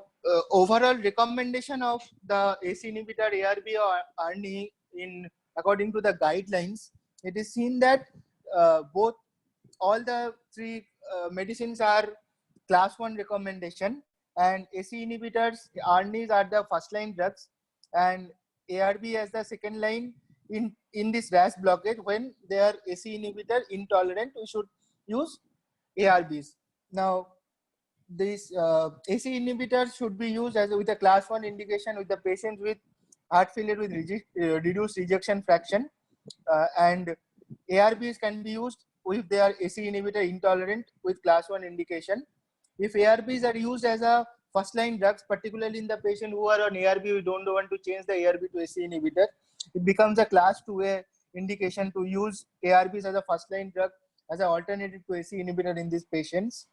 Speaker 6: overall recommendation of the ACE inhibitor, ARB or ARNI according to the guidelines, it is seen that all the three medicines are class 1 recommendation, and AC inhibitors, ARNIs are the first line drugs, and ARB as the second line in this RAS blockade. When they are AC inhibitor intolerant, we should use ARBs. Now, these AC inhibitors should be used as with a class 1 indication with the patients with heart failure with reduced ejection fraction, and ARBs can be used if they are AC inhibitor intolerant with class 1 indication. If ARBs are used as a first line drugs, particularly in the patient who are on ARB, we don't want to change the ARB to AC inhibitor, it becomes a class 2A indication to use ARBs as a first line drug as an alternative to AC inhibitor in these patients.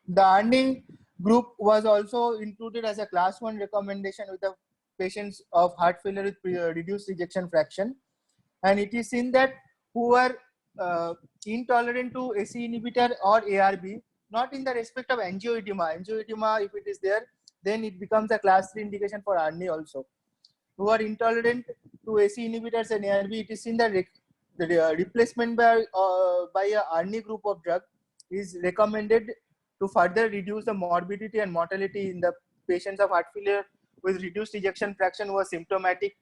Speaker 6: The ARNI group was also included as a class 1 recommendation with the patients of heart failure with reduced ejection fraction. And it is seen that who are intolerant to AC inhibitor or ARB, not in the respect of angioedema. Angioedema, if it is there, then it becomes a class 3 indication for ARNI also. Who are intolerant to AC inhibitors and ARB, it is seen that the replacement by a ARNI group of drug is recommended to further reduce the morbidity and mortality in the patients of heart failure with reduced ejection fraction who are symptomatic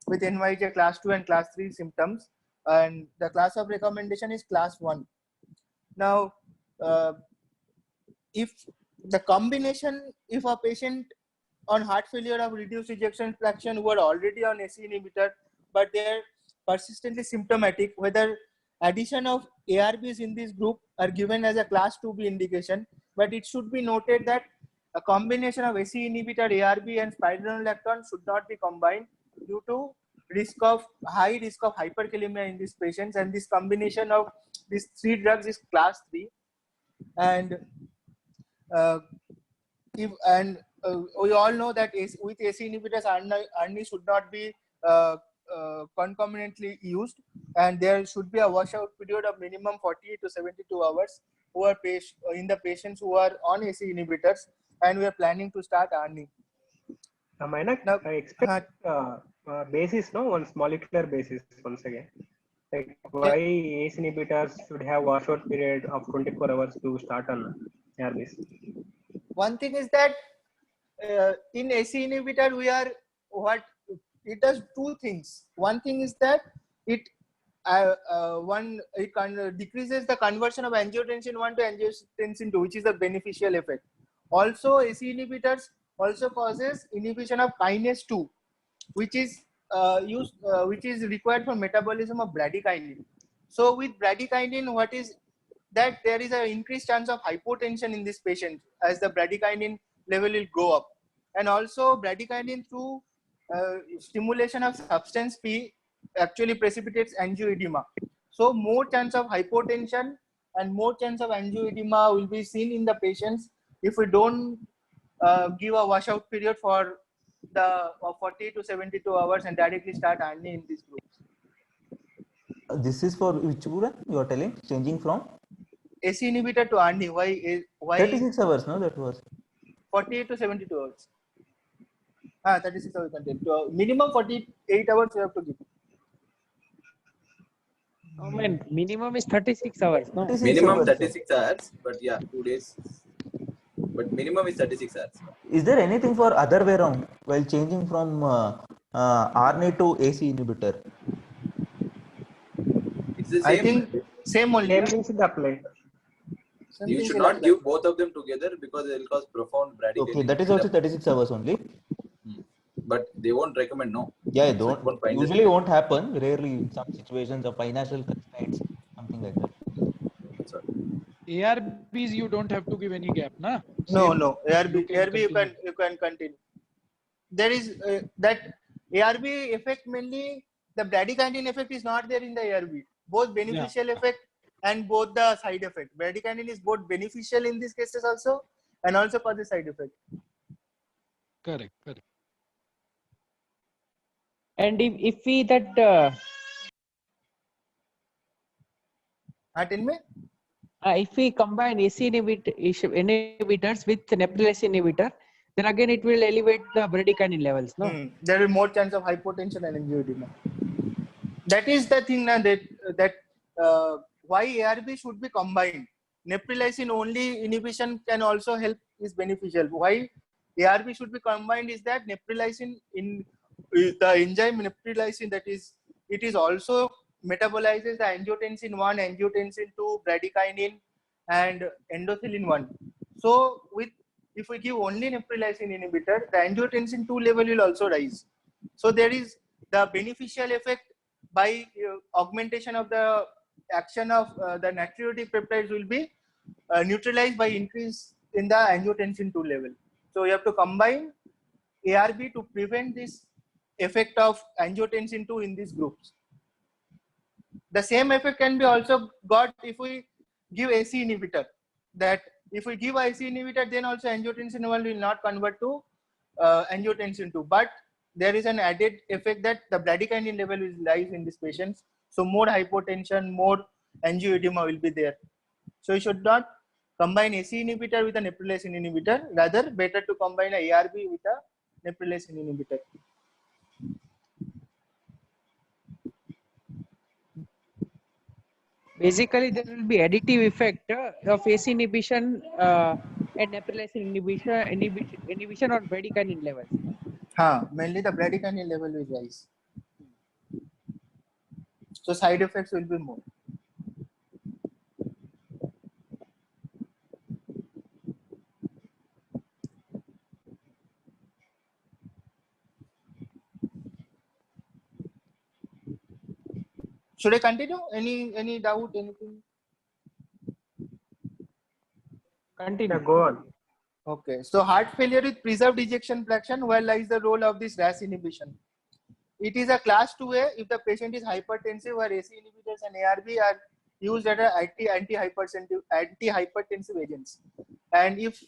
Speaker 6: with NYHA class 2 and class 3 symptoms. And the class of recommendation is class 1. Now, if the combination, if a patient on heart failure of reduced ejection fraction who are already on AC inhibitor, but they are persistently symptomatic, whether addition of ARBs in this group are given as a class 2B indication, but it should be noted that a combination of AC inhibitor, ARB and spironolactone should not be combined due to high risk of hyperkalemia in these patients, and this combination of these 3 drugs is class 3. And we all know that with AC inhibitors, ARNI should not be concomitantly used, and there should be a washout period of minimum 48 to 72 hours who are in the patients who are on AC inhibitors, and we are planning to start ARNI.
Speaker 1: Mainak, I expect basis, no, on molecular basis once again. Like why ACE inhibitors should have washout period of 24 hours to start on ARBs?
Speaker 6: One thing is that in AC inhibitor, it does 2 things. One thing is that it decreases the conversion of angiotensin 1 to angiotensin 2, which is the beneficial effect. Also, AC inhibitors also causes inhibition of kinase 2, which is required for metabolism of bradykinin. So with bradykinin, what is that there is an increased chance of hypotension in this patient as the bradykinin level will go up. And also bradykinin through stimulation of substance P actually precipitates angioedema. So more chance of hypotension and more chance of angioedema will be seen in the patients if we don't give a washout period for the 40 to 72 hours and directly start ARNI in these groups.
Speaker 4: This is for which group you are telling? Changing from
Speaker 6: AC inhibitor to ARNI. Why
Speaker 4: 36 hours? No, that was
Speaker 6: 48 to 72 hours. 36 hours content. Minimum 48 hours you have to give.
Speaker 3: I mean, minimum is 36 hours. No,
Speaker 4: 36
Speaker 5: Minimum
Speaker 4: hours,
Speaker 5: 36 hours, but yeah, 2 days. But minimum is 36 hours.
Speaker 4: Is there anything for other way around while changing from RNA to AC inhibitor?
Speaker 5: It's the same.
Speaker 6: I think same only.
Speaker 1: Same things will apply.
Speaker 5: You should not give both of them together because they will cause profound bradykinin.
Speaker 4: Okay, that is also 36 hours only.
Speaker 5: But they won't recommend, no.
Speaker 4: Yeah,
Speaker 5: So it won't find
Speaker 4: usually won't happen. Rarely in some situations of financial constraints, something like that.
Speaker 7: ARBs you don't have to give any gap, na?
Speaker 6: No. ARB you
Speaker 7: continue.
Speaker 6: can continue. There is that ARB effect mainly. The bradykinin effect is not there in the ARB. Both beneficial effect and both the side effect. Bradykinin is both beneficial in these cases also and also causes side effect.
Speaker 7: Correct.
Speaker 3: and if we that
Speaker 6: Tell me.
Speaker 3: if we combine AC inhibitors with neprilysin inhibitor, then again it will elevate the bradykinin levels. No.
Speaker 6: There will be more chance of hypotension and angioedema. That is the thing now that why ARB should be combined. Neprilysin only inhibition can also help is beneficial. Why ARB should be combined is that neprilysin in the enzyme neprilysin, that is, it is also metabolizes the angiotensin 1, angiotensin 2, bradykinin, and endothelin 1. So if we give only neprilysin inhibitor, the angiotensin 2 level will also rise. So there is the beneficial effect by augmentation of the action of the natriuretic peptides will be neutralized by increase in the angiotensin 2 level. So you have to combine ARB to prevent this effect of angiotensin 2 in these groups. The same effect can be also got if we give AC inhibitor. That if we give AC inhibitor, then also angiotensin 1 will not convert to angiotensin 2. But there is an added effect that the bradykinin level will rise in these patients. So more hypotension, more angioedema will be there. So you should not combine AC inhibitor with a neprilysin inhibitor. Rather, better to combine a ARB with a neprilysin inhibitor.
Speaker 3: Basically, there will be additive effect of AC inhibition and neprilysin inhibition on bradykinin levels.
Speaker 6: Mainly the bradykinin level will rise. So side effects will be more. Should I continue? Any doubt? Anything?
Speaker 3: Continue.
Speaker 2: Yeah, go on.
Speaker 6: Okay. So heart failure with preserved ejection fraction, where lies the role of this RAS inhibition? It is a class 2A if the patient is hypertensive, where AC inhibitors and ARB are used as anti-hypertensive agents. And if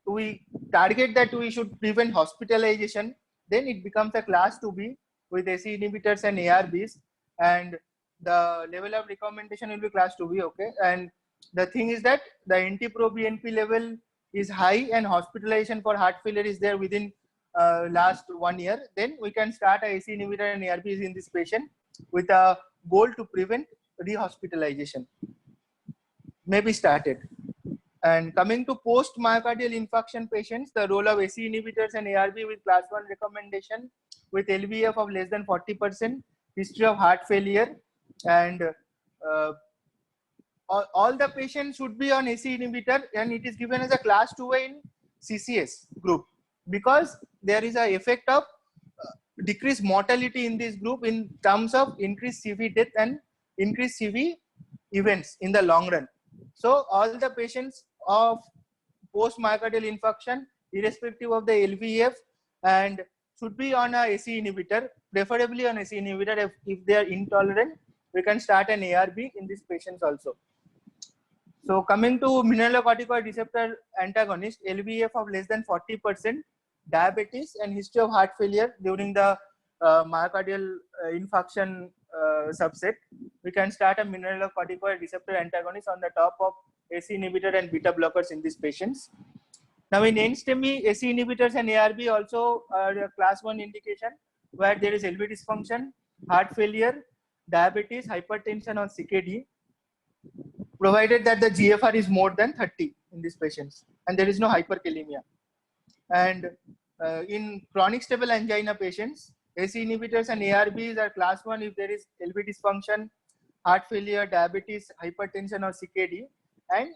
Speaker 6: we target that we should prevent hospitalization, then it becomes a class 2B with AC inhibitors and ARBs, and the level of recommendation will be class 2B. Okay. And the thing is that the NT-proBNP level is high and hospitalization for heart failure is there within last 1 year, then we can start a AC inhibitor and ARBs in this patient with a goal to prevent rehospitalization. Maybe started. And coming to post myocardial infarction patients, the role of AC inhibitors and ARB with class 1 recommendation with LVEF of less than 40%, history of heart failure, and all the patients should be on AC inhibitor, and it is given as a class 2A in CCS group, because there is an effect of decreased mortality in this group in terms of increased CV death and increased CV events in the long run. So all the patients of post myocardial infarction, irrespective of the LVEF, and should be on a AC inhibitor, preferably on AC inhibitor. If they are intolerant, we can start an ARB in these patients also. So coming to mineralocorticoid receptor antagonist, LVEF of less than 40%, diabetes, and history of heart failure during the myocardial infarction subset, we can start a mineralocorticoid receptor antagonist on the top of AC inhibitor and beta blockers in these patients. Now in NSTEMI, AC inhibitors and ARB also are a class 1 indication where there is LV dysfunction, heart failure, diabetes, hypertension or CKD, provided that the GFR is more than 30 in these patients and there is no hyperkalemia. And in chronic stable angina patients, AC inhibitors and ARBs are class 1 if there is LV dysfunction, heart failure, diabetes, hypertension or CKD, and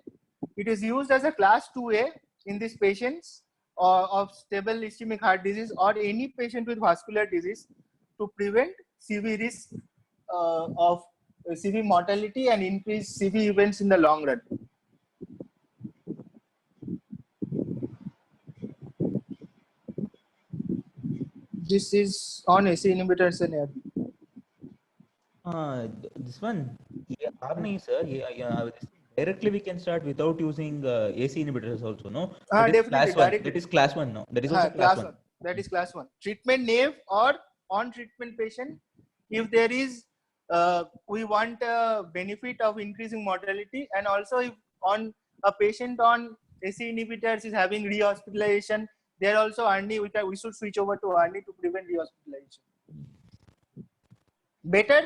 Speaker 6: it is used as a class 2A in these patients of stable ischemic heart disease or any patient with vascular disease to prevent CV risk of CV mortality and increase CV events in the long run. This is on AC inhibitors and ARB.
Speaker 4: This one, RNA, sir. Directly we can start without using AC inhibitors also, no?
Speaker 6: Definitely.
Speaker 4: That is class 1, no? That is also class 1.
Speaker 6: That is class 1. Treatment naive or on treatment patient, if there is, we want a benefit of increasing mortality, and also if on a patient on AC inhibitors is having rehospitalization, there also ARNI, we should switch over to ARNI to prevent rehospitalization. Better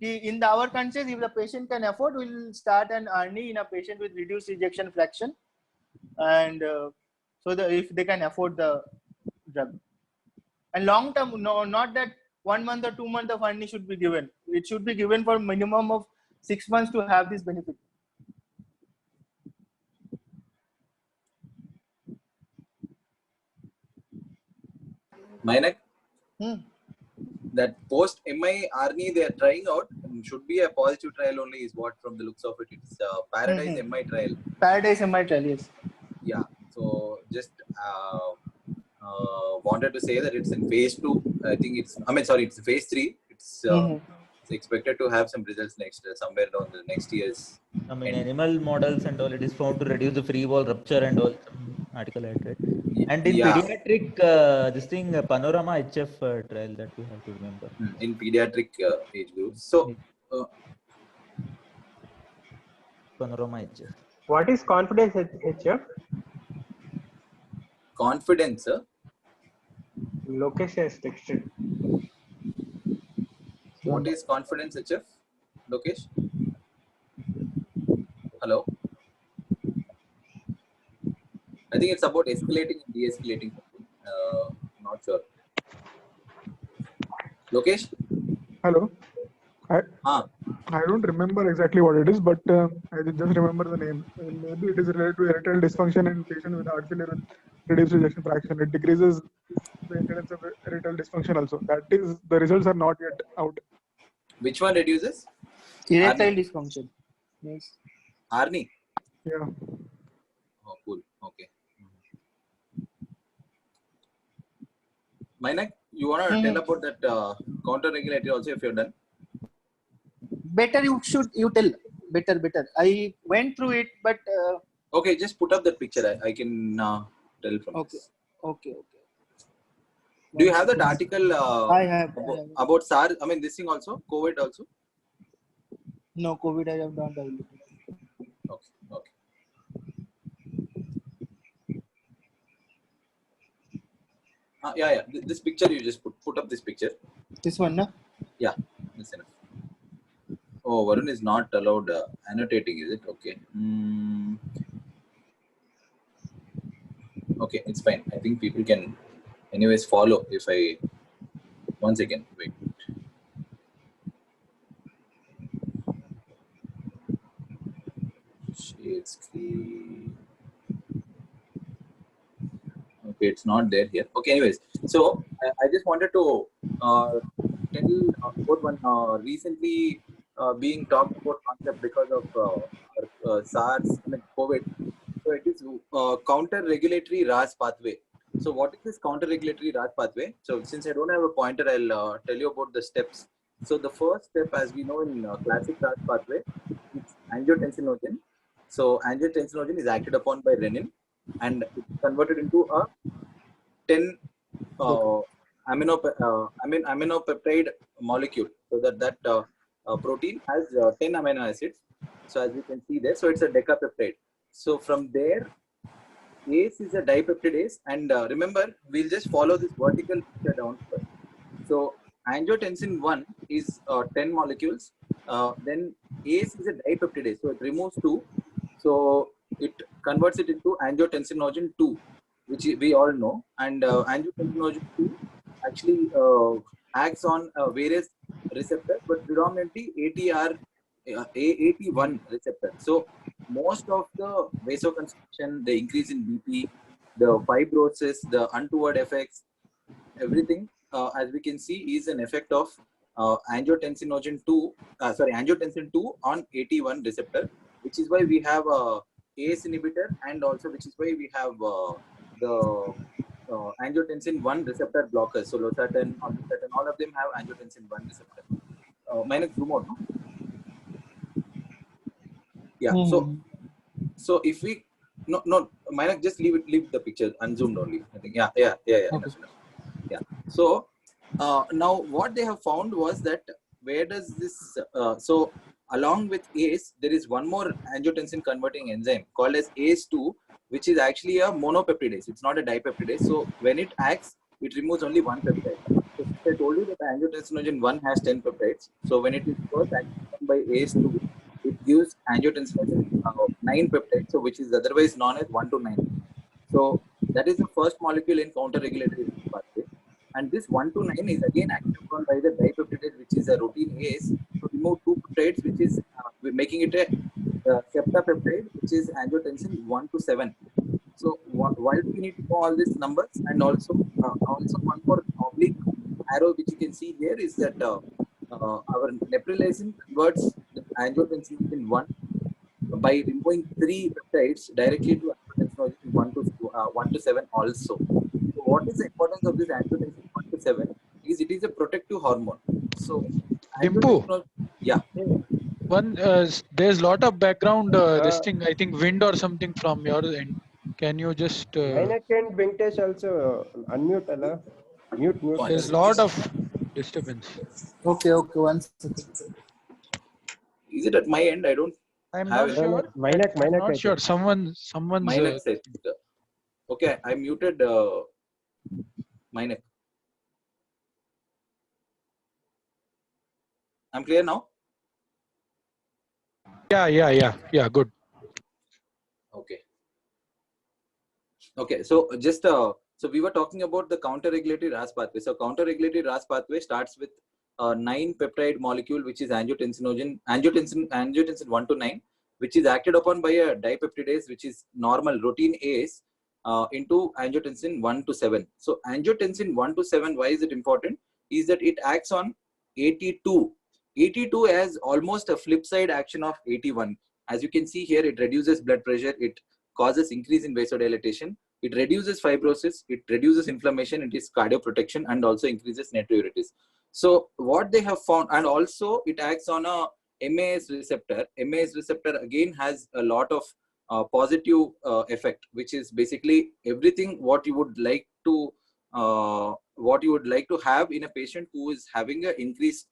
Speaker 6: in our countries, if the patient can afford, we will start an ARNI in a patient with reduced ejection fraction. And so that if they can afford the drug. And long term, no, not that 1 month or 2 months the funding should be given. It should be given for minimum of 6 months to have this benefit.
Speaker 5: Mainak,
Speaker 6: Hmm.
Speaker 5: that post MI RNA they are trying out should be a positive trial only, is what from the looks of it. It's Paradise MI trial.
Speaker 6: Paradise MI trial, yes.
Speaker 5: Yeah. So just wanted to say that it's in phase 2. I think it's. I mean, sorry, it's phase 3. It's expected to have some results next somewhere down the next year's.
Speaker 4: I mean, animal models and all, it is found to reduce the free wall rupture and all. Some article I read. And in pediatric, this thing, Panorama HF trial that we have to remember.
Speaker 5: In pediatric age groups. So,
Speaker 4: Panorama HF.
Speaker 1: What is confidence HF?
Speaker 5: Confidence,
Speaker 1: Lokesh has texted.
Speaker 5: What is confidence HF? Lokesh? Hello? I think it's about escalating and de-escalating. Not sure. Lokesh?
Speaker 8: Hello. I don't remember exactly what it is, but I just remember the name. Maybe it is related to erectile dysfunction in patients with heart failure with reduced ejection fraction. It decreases the incidence of erectile dysfunction also. That is, the results are not yet out.
Speaker 5: Which one reduces?
Speaker 6: Erectile dysfunction. Yes.
Speaker 5: ARNI?
Speaker 8: Yeah.
Speaker 5: Oh, cool. Okay. Mainak, you want to tell about that counter regulatory also if you're done?
Speaker 6: Better you tell. Better. I went through it, but
Speaker 5: okay, just put up that picture. I can tell from this.
Speaker 6: Okay.
Speaker 5: Do you have that article
Speaker 6: I have.
Speaker 5: About SARS? I mean, this thing also, COVID also?
Speaker 6: No, COVID I have not available.
Speaker 5: Okay. Yeah. This picture you just put up this picture.
Speaker 6: This one, no?
Speaker 5: Yeah, that's enough. Oh, Varun is not allowed annotating, is it? Okay. Okay, it's fine. I think people can anyways follow if I... One second, wait. Shade screen. Okay, it's not there here. Okay, anyways. So, I just wanted to tell about one recently being talked about concept because of SARS, I mean COVID. So it is counter-regulatory RAS pathway. So what is this counter-regulatory RAS pathway? So since I don't have a pointer, I'll tell you about the steps. So the first step, as we know in classic RAS pathway, it's angiotensinogen. So angiotensinogen is acted upon by renin and it's converted into a 10 aminopeptide molecule. So that protein has 10 amino acids. So as you can see there, so it's a decapeptide. So from there, ACE is a dipeptidase, and remember, we'll just follow this vertical picture down first. So angiotensin 1 is 10 molecules. Then ACE is a dipeptidase, so it removes 2. So it converts it into angiotensinogen 2, which we all know. And angiotensinogen 2 actually acts on various receptors, but predominantly AAT1 receptor. So most of the vasoconstriction, the increase in BP, the fibrosis, the untoward effects, everything, as we can see, is an effect of angiotensin 2 on AT1 receptor, which is why we have ACE inhibitor, and also which is why we have the angiotensin 1 receptor blockers. So losartan, olmesartan, all of them have angiotensin 1 receptor. Minus zoom out, no? Yeah. So if we minus just leave the picture unzoomed only. I think yeah. Okay. Yeah. So now what they have found was that where does this so along with ACE there is one more angiotensin converting enzyme called as ACE2, which is actually a monopeptidase. It's not a dipeptidase. So when it acts, it removes only one peptide. So I told you that angiotensinogen 1 has 10 peptides. So when it is first acted by ACE2, it gives angiotensin 9 peptides, so which is otherwise known as 1 to 9. So That is the first molecule in counter-regulatory pathway. And this 1 to 9 is again acted upon by the dipeptidase, which is a routine ACE, to remove two peptides, which is making it a septapeptide, which is angiotensin 1 to 7. So why do we need to know all these numbers? And also one more oblique arrow which you can see here is that our neprilysin converts the angiotensin 1 by removing 3 peptides directly to angiotensin 1 to 7 also. So what is the importance of this angiotensin 1 to 7? Is it is a protective hormone. So
Speaker 7: Dimpu.
Speaker 5: Yeah.
Speaker 7: There's lot of background this thing, I think wind or something from your end. Can you just
Speaker 2: Mainak and Venkatesh also unmute Allah. Mute.
Speaker 7: There's lot of disturbance.
Speaker 6: Okay, one second.
Speaker 5: Is it at my end? I don't.
Speaker 7: I'm not sure.
Speaker 2: Mainak.
Speaker 7: Not sure. Someone's.
Speaker 5: Mainak said. Okay, I muted Mainak. I'm clear now.
Speaker 7: Yeah. Good.
Speaker 5: Okay. So just so we were talking about the counter-regulatory RAS pathway. So counter-regulatory RAS pathway starts with 9 peptide molecule, which is angiotensin 1 to 9, which is acted upon by a dipeptidase, which is normal routine ACE, into angiotensin 1 to 7. So angiotensin 1 to 7, why is it important? Is that it acts on AT2. AT2 has almost a flip side action of AT1. As you can see here, it reduces blood pressure, it causes increase in vasodilatation, it reduces fibrosis, it reduces inflammation, it is cardioprotection, and also increases natriuretis. So what they have found, and also it acts on a MAS receptor. MAS receptor again has a lot of positive effect, which is basically everything what you would like to have in a patient who is having a increased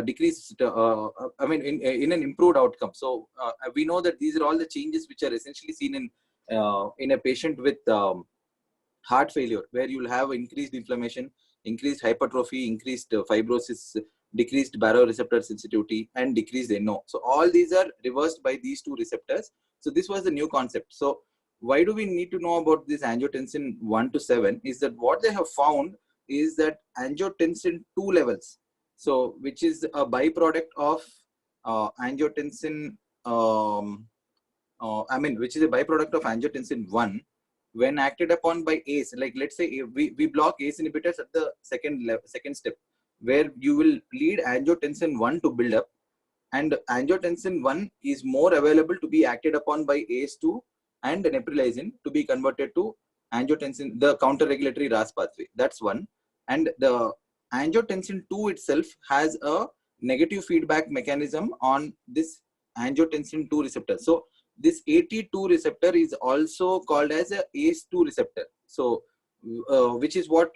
Speaker 5: decreased in an improved outcome. So we know that these are all the changes which are essentially seen in a patient with heart failure, where you will have increased inflammation, increased hypertrophy, increased fibrosis, decreased baroreceptor sensitivity, and decreased NO. So all these are reversed by these two receptors. So this was the new concept. So why do we need to know about this angiotensin 1 to 7? Is that what they have found is that angiotensin 2 levels, so which is a byproduct of angiotensin, which is a byproduct of angiotensin 1, when acted upon by ACE, like let's say we block ACE inhibitors at the second step, where you will lead angiotensin 1 to build up, and angiotensin 1 is more available to be acted upon by ACE2 and neprilysin to be converted to angiotensin, the counter-regulatory RAS pathway. That's one. And the angiotensin 2 itself has a negative feedback mechanism on this angiotensin 2 receptor. So this AT2 receptor is also called as a ACE2 receptor. So which is what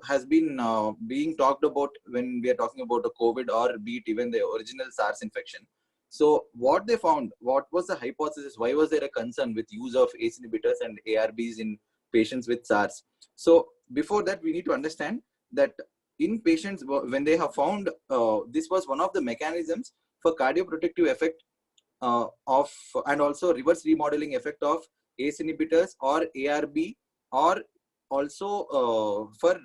Speaker 5: has been being talked about when we are talking about a COVID, or be it even the original SARS infection. So what they found, what was the hypothesis? Why was there a concern with use of ACE inhibitors and ARBs in patients with SARS? So before that, we need to understand that in patients, when they have found this was one of the mechanisms for cardioprotective effect of, and also reverse remodeling effect of ACE inhibitors or ARB, or also for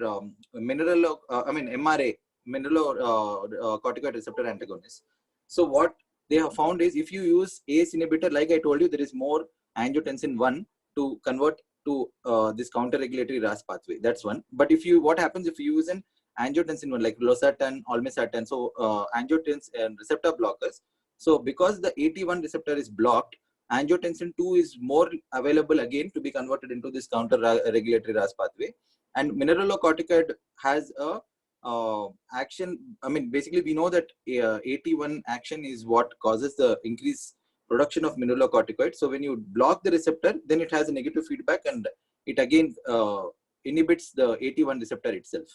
Speaker 5: MRA, mineralocorticoid receptor antagonist. So what they have found is, if you use ACE inhibitor, like I told you, there is more angiotensin 1 to convert to this counter-regulatory RAS pathway. That's one. But what happens if you use an angiotensin 1 like losartan, olmesartan, so angiotensin receptor blockers. So because the AT1 receptor is blocked, angiotensin 2 is more available again to be converted into this counter-regulatory RAS pathway. And mineralocorticoid has a action. Basically we know that AT1 action is what causes the increased production of mineralocorticoid. So when you block the receptor, then it has a negative feedback, and it again inhibits the AT1 receptor itself.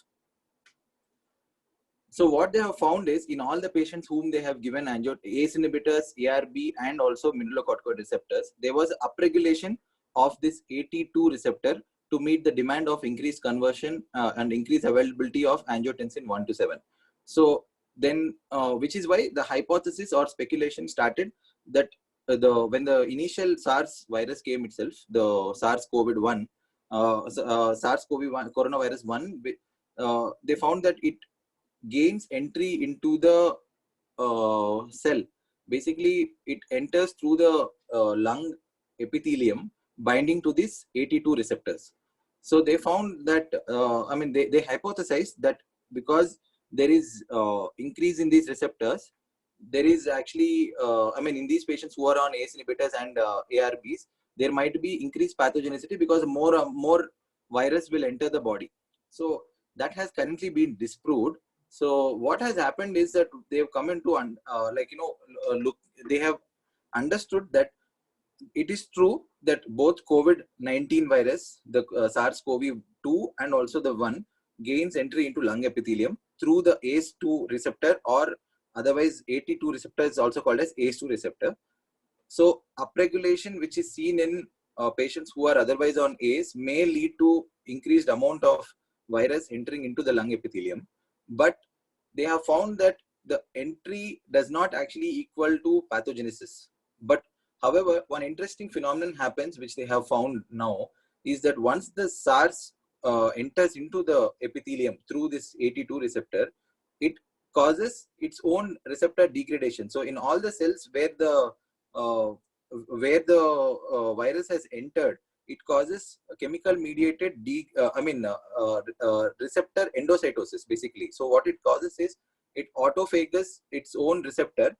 Speaker 5: So what they have found is, in all the patients whom they have given ACE inhibitors, ARB, and also mineralocorticoid receptors, there was upregulation of this AT2 receptor to meet the demand of increased conversion and increased availability of angiotensin 1 to 7. So then, which is why the hypothesis or speculation started that when the initial SARS virus came itself, the SARS-CoV-1, SARS-CoV-1 coronavirus 1, they found that it gains entry into the cell. Basically, it enters through the lung epithelium, binding to these AT2 receptors. So they found that, they hypothesized that because there is increase in these receptors, there is actually, in these patients who are on ACE inhibitors and ARBs, there might be increased pathogenicity because more virus will enter the body. So that has currently been disproved. So what has happened is that they have come into they have understood that it is true that both COVID-19 virus, the SARS-CoV-2 and also the one, gains entry into lung epithelium through the ACE2 receptor, or otherwise AT2 receptor is also called as ACE2 receptor. So upregulation, which is seen in patients who are otherwise on ACE, may lead to increased amount of virus entering into the lung epithelium. But they have found that the entry does not actually equal to pathogenesis. But however, one interesting phenomenon happens, which they have found now, is that once the SARS enters into the epithelium through this AT2 receptor, it causes its own receptor degradation. So in all the cells where the virus has entered, it causes a chemical mediated receptor endocytosis, basically. So what it causes is it autophages its own receptor,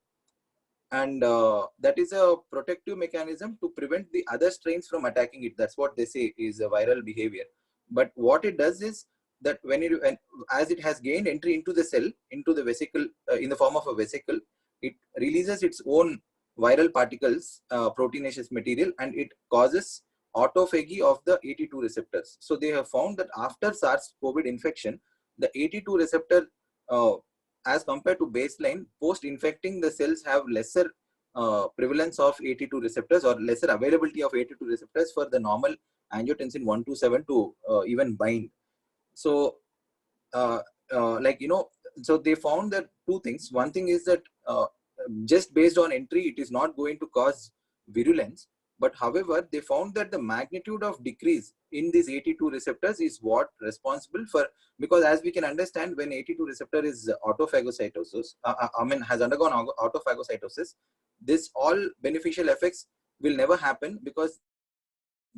Speaker 5: and that is a protective mechanism to prevent the other strains from attacking it. That's what they say is a viral behavior. But what it does is that as it has gained entry into the cell, into the vesicle, in the form of a vesicle, it releases its own viral particles, proteinaceous material, and it causes autophagy of the AT2 receptors. So they have found that after SARS-CoV infection, the AT2 receptor, as compared to baseline, post-infecting the cells have lesser prevalence of AT2 receptors, or lesser availability of AT2 receptors for the normal angiotensin 127 to even bind. So, so they found that two things. One thing is that just based on entry, it is not going to cause virulence. But however, they found that the magnitude of decrease in these AT2 receptors is what responsible for, because as we can understand, when AT2 receptor is autophagocytosis, has undergone autophagocytosis, this all beneficial effects will never happen, because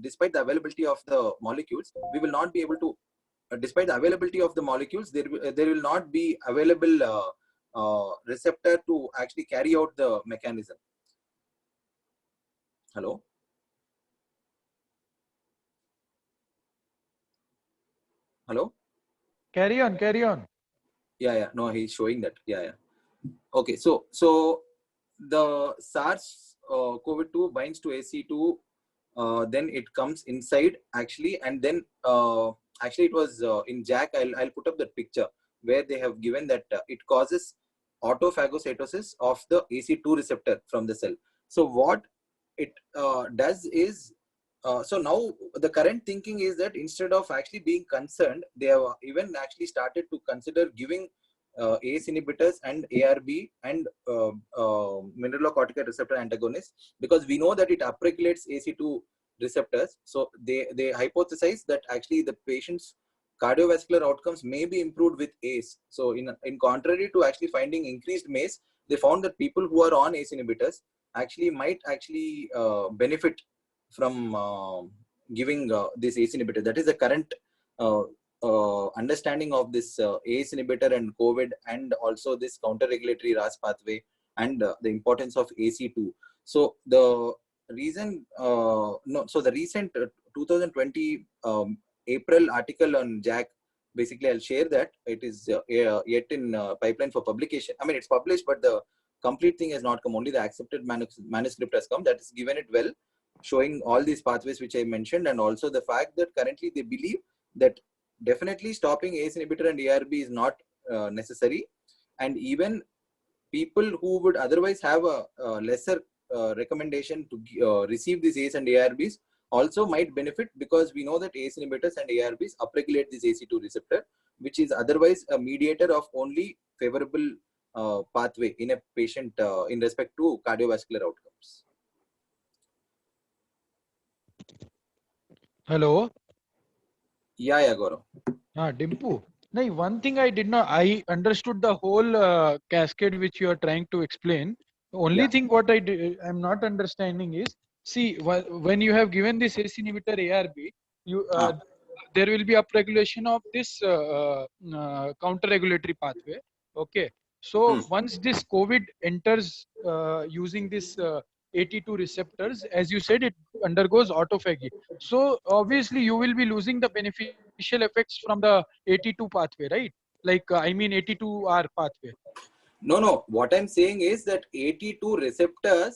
Speaker 5: despite the availability of the molecules, we will not be able to, despite the availability of the molecules, there will not be available receptor to actually carry out the mechanism. Hello? Hello?
Speaker 7: Carry on.
Speaker 5: Yeah. No, he's showing that. Yeah. Okay, so the SARS-CoV-2 binds to AC2, then it comes inside actually, and then actually it was in JAK. I'll put up that picture where they have given that it causes autophagocytosis of the AC2 receptor from the cell. So what it does is, so now the current thinking is that instead of actually being concerned, they have even actually started to consider giving ACE inhibitors and ARB and mineralocorticoid receptor antagonists, because we know that it upregulates AC2 receptors. So they hypothesize that actually the patient's cardiovascular outcomes may be improved with ACE. So in contrary to actually finding increased MACE, they found that people who are on ACE inhibitors actually might actually benefit from giving this ACE inhibitor. That is the current understanding of this ACE inhibitor and COVID, and also this counter-regulatory RAS pathway, and the importance of AC2. So the reason, the recent 2020 April article on JAK, basically I'll share that. It is yet in pipeline for publication. I mean, it's published, but the complete thing has not come. Only the accepted manuscript has come. That is given it well, showing all these pathways which I mentioned, and also the fact that currently they believe that definitely stopping ACE inhibitor and ARB is not necessary, and even people who would otherwise have a lesser recommendation to receive these ACE and ARBs also might benefit, because we know that ACE inhibitors and ARBs upregulate this AC2 receptor, which is otherwise a mediator of only favorable pathway in a patient in respect to cardiovascular outcomes.
Speaker 7: Hello.
Speaker 5: Yeah, Gaurav.
Speaker 7: Dimpu. No, one thing I did not, I understood the whole cascade which you are trying to explain. The only
Speaker 5: Yeah.
Speaker 7: thing what I'm not understanding is, see, when you have given this ACE inhibitor ARB, you there will be upregulation of this counter-regulatory pathway. Okay. So once this COVID enters using this AT2 receptors, as you said, it undergoes autophagy. So obviously you will be losing the beneficial effects from the AT2 pathway, right? Like I mean AT2R pathway.
Speaker 5: No. What I'm saying is that AT2 receptors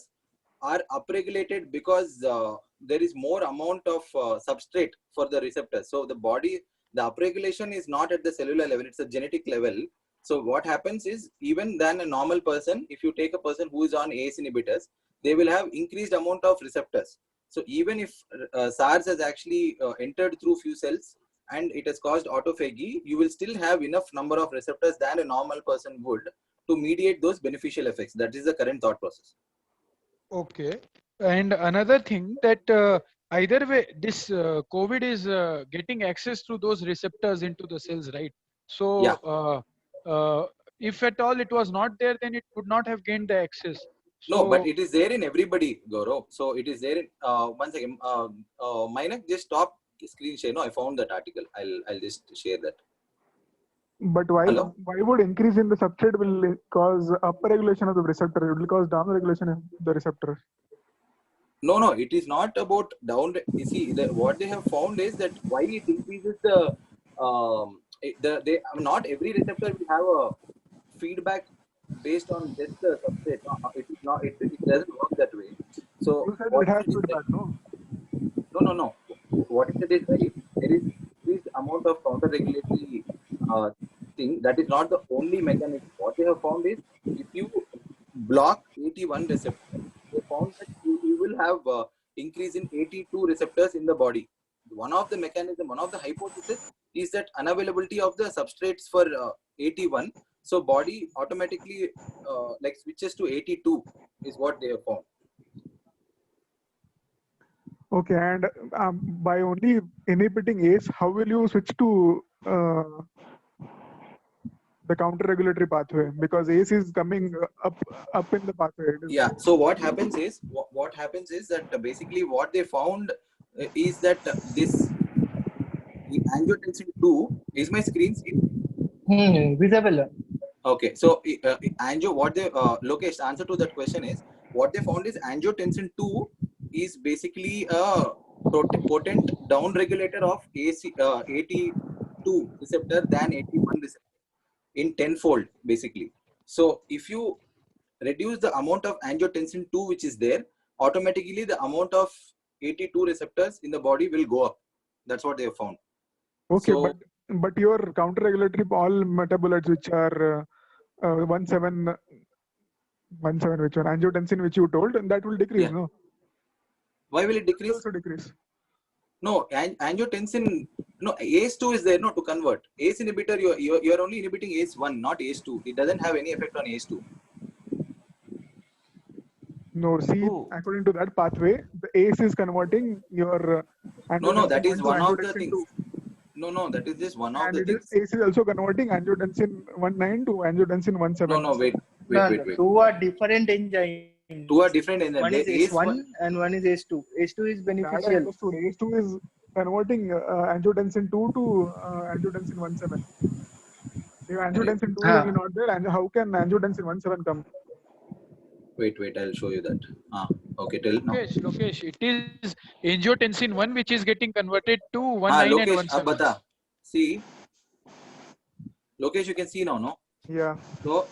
Speaker 5: are upregulated because there is more amount of substrate for the receptors. So the body, the upregulation is not at the cellular level; it's a genetic level. So what happens is, even than a normal person, if you take a person who is on ACE inhibitors, they will have increased amount of receptors. So even if SARS has actually entered through few cells and it has caused autophagy, you will still have enough number of receptors than a normal person would to mediate those beneficial effects. That is the current thought process.
Speaker 7: Okay. And another thing that either way, this COVID is getting access to those receptors into the cells, right? So if at all it was not there, then it would not have gained the access. So,
Speaker 5: no, but it is there in everybody, Gaurav. So it is there in one second. Mainak, just stop screen share. No, I found that article. I'll just share that.
Speaker 8: But why would increase in the substrate will cause upper regulation of the receptor? It will cause down regulation of the receptor.
Speaker 5: No, it is not about down. You see, what they have found is that why it increases the not every receptor will have a feedback based on just the substrate. No, it is not. It doesn't work that way. So
Speaker 8: You said
Speaker 5: what
Speaker 8: it has
Speaker 5: is
Speaker 8: feedback, no?
Speaker 5: No. What is it is right. There is increased amount of counter-regulatory thing. That is not the only mechanism. What they have found is, if you block AT1 receptor, they found that you will have increase in AT2 receptors in the body. One of the mechanism, one of the hypothesis is that unavailability of the substrates for AT1. So body automatically like switches to AT2 is what they have found.
Speaker 8: Okay, and by only inhibiting ACE, how will you switch to the counter-regulatory pathway? Because ACE is coming up in the pathway.
Speaker 5: Yeah. So what happens is that basically what they found is that this angiotensin 2 is my screen seen?
Speaker 6: Visible.
Speaker 5: Okay. So what they Lokesh, answer to that question is, what they found is angiotensin 2 is basically a potent down regulator of AT2 receptor than AT1 receptor in tenfold basically. So if you reduce the amount of angiotensin 2 which is there, automatically the amount of AT2 receptors in the body will go up. That's what they have found.
Speaker 8: Okay, so, but your counter-regulatory all metabolites which are 17 which one, angiotensin which you told, and that will decrease, no?
Speaker 5: Why will it decrease?
Speaker 8: Also decrease.
Speaker 5: No, angiotensin, no, ACE2 is there, no, to convert. ACE inhibitor, you are only inhibiting ACE1, not ACE2. It doesn't have any effect on ACE2.
Speaker 8: No, see, according to that pathway, the ACE is converting your
Speaker 5: no, that is one of the things. No, that is just one of the things.
Speaker 8: ACE is also converting angiotensin 1-9 to angiotensin 1-7.
Speaker 5: No, wait.
Speaker 6: Two are different enzymes.
Speaker 5: Two are different enzymes.
Speaker 6: One is ACE1 and one is ACE2. ACE2 is beneficial.
Speaker 8: ACE2 is converting angiotensin 2 to angiotensin 1-7. If angiotensin 2 is not there, and how can angiotensin 1-7 come?
Speaker 5: Wait, I'll show you that. Okay, tell now.
Speaker 7: Lokesh, it is angiotensin 1 which is getting converted to 1-9 and 1-7.
Speaker 5: See, Lokesh, you can see now, no?
Speaker 8: Yeah.
Speaker 5: So,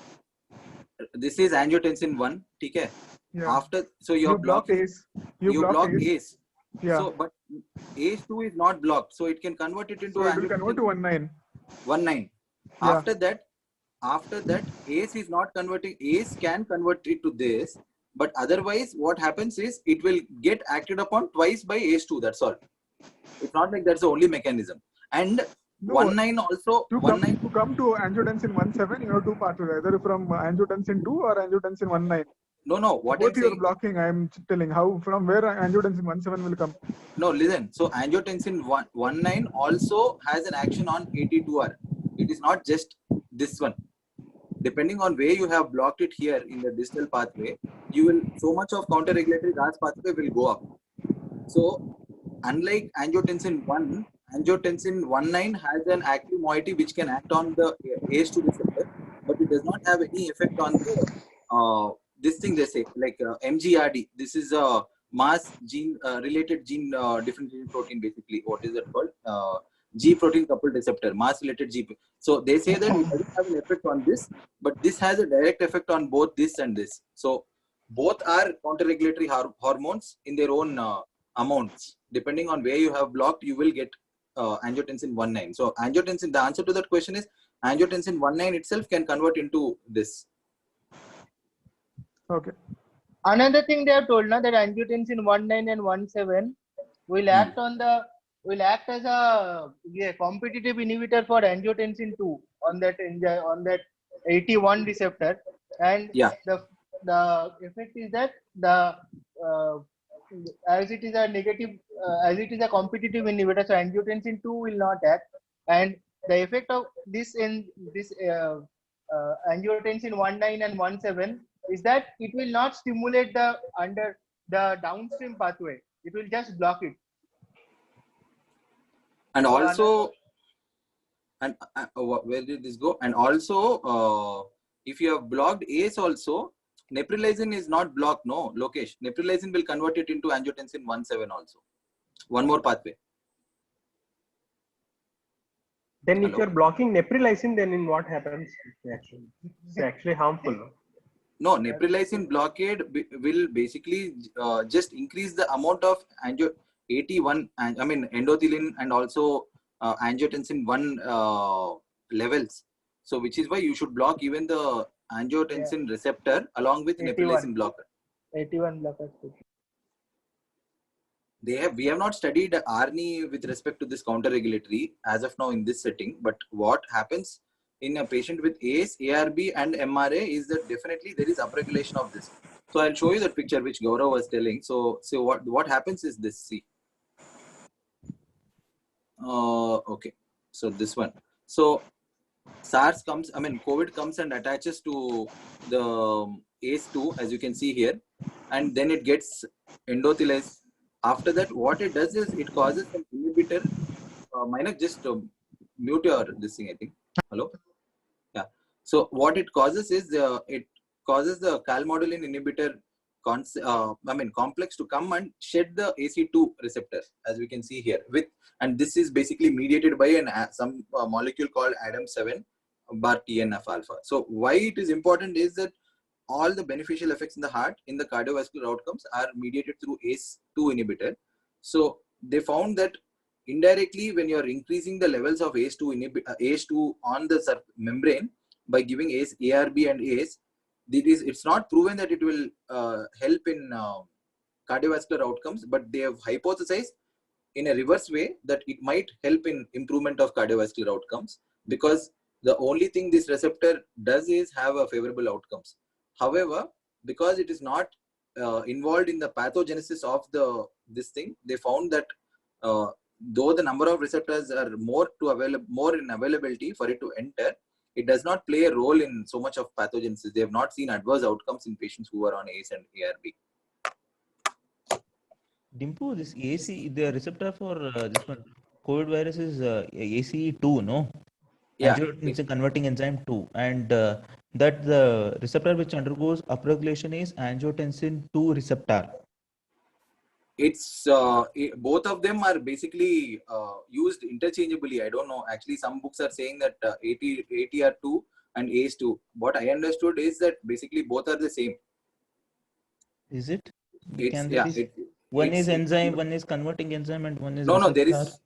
Speaker 5: this is angiotensin 1, okay?
Speaker 8: Yeah.
Speaker 5: After, so you
Speaker 8: block ACE.
Speaker 5: You block ACE.
Speaker 8: Yeah.
Speaker 5: So, but ACE2 is not blocked, so it can convert it into
Speaker 8: so it will convert to 1-9.
Speaker 5: 1-9. Yeah. After that, ACE is not converting. ACE can convert it to this, but otherwise, what happens is it will get acted upon twice by ACE2. That's all. It's not like that's the only mechanism. And 1-9 also.
Speaker 8: To come to angiotensin 1-7, you have two pathways, either from angiotensin 2 or angiotensin 1-9.
Speaker 5: No. What
Speaker 8: Both
Speaker 5: I'm
Speaker 8: you're
Speaker 5: saying.
Speaker 8: blocking. I'm telling how from where angiotensin 1.7 will come.
Speaker 5: No, listen. So angiotensin 1.9 also has an action on AT2R. It is not just this one. Depending on where you have blocked it here in the distal pathway, you will so much of counter-regulatory RAS pathway will go up. So unlike angiotensin 1, angiotensin 1.9 has an active moiety which can act on the ACE2 receptor, but it does not have any effect on the this thing they say like MGRD. This is a mass gene related gene differentiation protein basically. What is it called? G protein coupled receptor, mass related G. So they say that it doesn't have an effect on this, but this has a direct effect on both this and this. So both are counter-regulatory hormones in their own amounts. Depending on where you have blocked, you will get angiotensin 1.9. So angiotensin, the answer to that question is angiotensin 1.9 itself can convert into this.
Speaker 8: Okay.
Speaker 6: Another thing they have told now that angiotensin 1.9 and 1.7 will act on the will act as a competitive inhibitor for angiotensin 2 on that AT1 receptor, and the effect is that the as it is a negative as it is a competitive inhibitor, so angiotensin 2 will not act, and the effect of this in this angiotensin 1.9 and 1.7 is that it will not stimulate the downstream pathway. It will just block it.
Speaker 5: And also, and where did this go? And also, if you have blocked ACE also, neprilysin is not blocked. No, Lokesh. Neprilysin will convert it into angiotensin 1.7 also. One more pathway.
Speaker 1: Then if you're blocking neprilysin, then in what happens? It's actually harmful.
Speaker 5: No, neprilysin blockade will basically just increase the amount of AT1, I mean endothelin and also angiotensin 1 levels. So which is why you should block even the angiotensin receptor along with neprilysin blocker.
Speaker 6: AT1 blocker.
Speaker 5: We have not studied ARNI with respect to this counter-regulatory as of now in this setting, but what happens in a patient with ACE, ARB and MRA is that definitely there is upregulation of this. So I'll show you the picture which Gaurav was telling. So what happens is this, see. Okay, so this one. So SARS comes, I mean COVID comes and attaches to the ACE2 as you can see here, and then it gets endothelized. After that, what it does is it causes an inhibitor. Minus just mute your this thing, I think. Hello. Yeah. So what it causes is it causes the calmodulin inhibitor complex to come and shed the AC2 receptor, as we can see here. And this is basically mediated by some molecule called ADAM7 bar TNF alpha. So why it is important is that all the beneficial effects in the heart in the cardiovascular outcomes are mediated through ACE2 inhibitor. So they found that indirectly when you are increasing the levels of ACE2 on the membrane by giving ACE, ARB and ACE, it's not proven that it will help in cardiovascular outcomes, but they have hypothesized in a reverse way that it might help in improvement of cardiovascular outcomes, because the only thing this receptor does is have a favorable outcomes. However, because it is not involved in the pathogenesis of this thing, they found that though the number of receptors are more in availability for it to enter, it does not play a role in so much of pathogenesis. They have not seen adverse outcomes in patients who are on ACE and ARB.
Speaker 4: Dimpu, this AC, the receptor for this one, COVID virus is ACE2, no?
Speaker 5: Yeah.
Speaker 4: Angiotensin converting enzyme 2, and that the receptor which undergoes upregulation is angiotensin 2 receptor.
Speaker 5: It's both of them are basically used interchangeably. I don't know. Actually, some books are saying that ATR2 and ACE2. What I understood is that basically both are the same.
Speaker 4: Is it?
Speaker 5: One
Speaker 4: is enzyme, one is converting enzyme, and one is
Speaker 5: no.
Speaker 4: receptor.
Speaker 5: There is.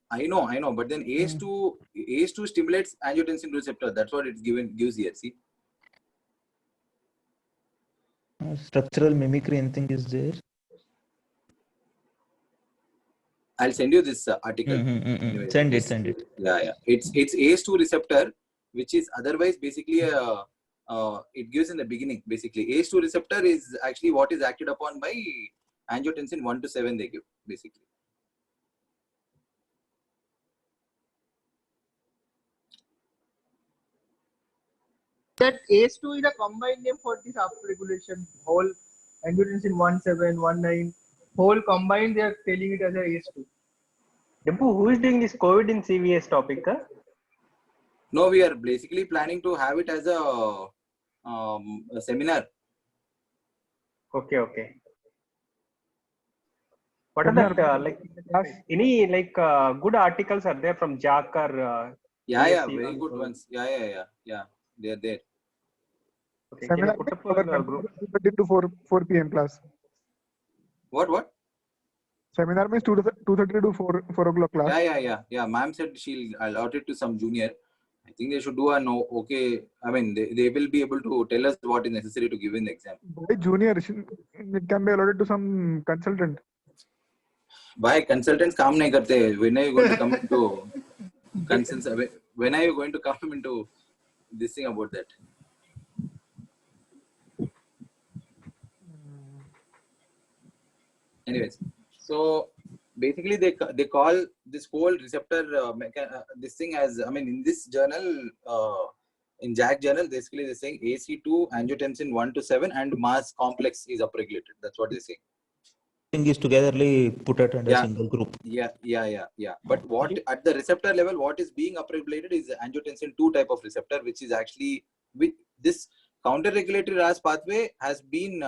Speaker 5: I know. But then ACE2 stimulates angiotensin receptor. That's what it gives here. See.
Speaker 4: Structural mimicry, anything is there?
Speaker 5: I'll send you this article.
Speaker 4: Anyway, send it.
Speaker 5: Yeah. It's ACE2 receptor, which is otherwise basically a it gives in the beginning. Basically, ACE2 receptor is actually what is acted upon by angiotensin 1 to 7 they give basically.
Speaker 6: That ACE2 is a combined name for this upregulation. Whole angiotensin 17, 19, whole combined, they are telling it as a ACE2.
Speaker 1: Dimpu, who is doing this COVID in CVS topic? Huh?
Speaker 5: No, we are basically planning to have it as a seminar.
Speaker 1: Okay. What are the like any like good articles are there from JAC or
Speaker 5: yeah, very good ones. Yeah. They are there.
Speaker 1: Okay, can you put up a group?
Speaker 8: 2:30 to 4 p.m. class.
Speaker 5: What?
Speaker 8: Seminar means 2:30 to 4 o'clock class.
Speaker 5: Yeah. Ma'am said she'll allot it to some junior. I think they should do an okay. I mean, they will be able to tell us what is necessary to give in the exam.
Speaker 8: By junior, it can be allotted to some consultant.
Speaker 5: Why consultants काम नहीं करते? When are you going to come into consensus? When are you going to come into this thing about that? Anyways, so basically they call this whole receptor this thing as, I mean, in this journal, in JAC journal, basically they're saying AC2, angiotensin 1 to 7 and mass complex is upregulated. That's what they say.
Speaker 4: Thing is togetherly put at a single group.
Speaker 5: Yeah. But what at the receptor level, what is being upregulated is the angiotensin 2 type of receptor, which is actually this counter-regulatory RAS pathway has been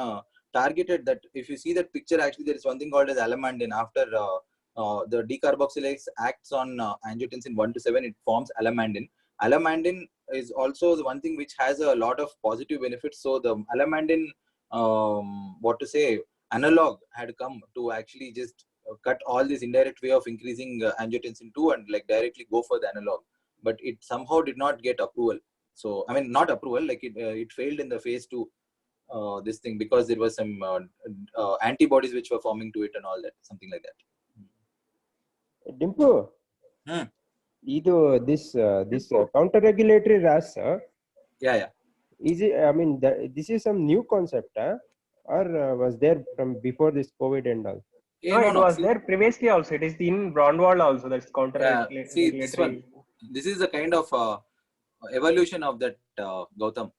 Speaker 5: targeted. That if you see that picture, actually there is one thing called as alamandin. After the decarboxylase acts on angiotensin 1 to 7, it forms alamandin. Alamandin is also the one thing which has a lot of positive benefits. So the alamandin, analog had come to actually just cut all this indirect way of increasing angiotensin 2 and like directly go for the analog, but it somehow did not get approval. So I mean, not approval, like it failed in the phase 2 this thing, because there was some antibodies which were forming to it and all that, something like that.
Speaker 2: Dimpu, this counter regulatory RAS,
Speaker 5: yeah,
Speaker 2: is it, I mean, this is some new concept, or was there from before this COVID and all?
Speaker 1: No, it was there previously also. It is in Braunwald also. That's counter regulatory.
Speaker 5: See, this is a kind of evolution of that, Gautam.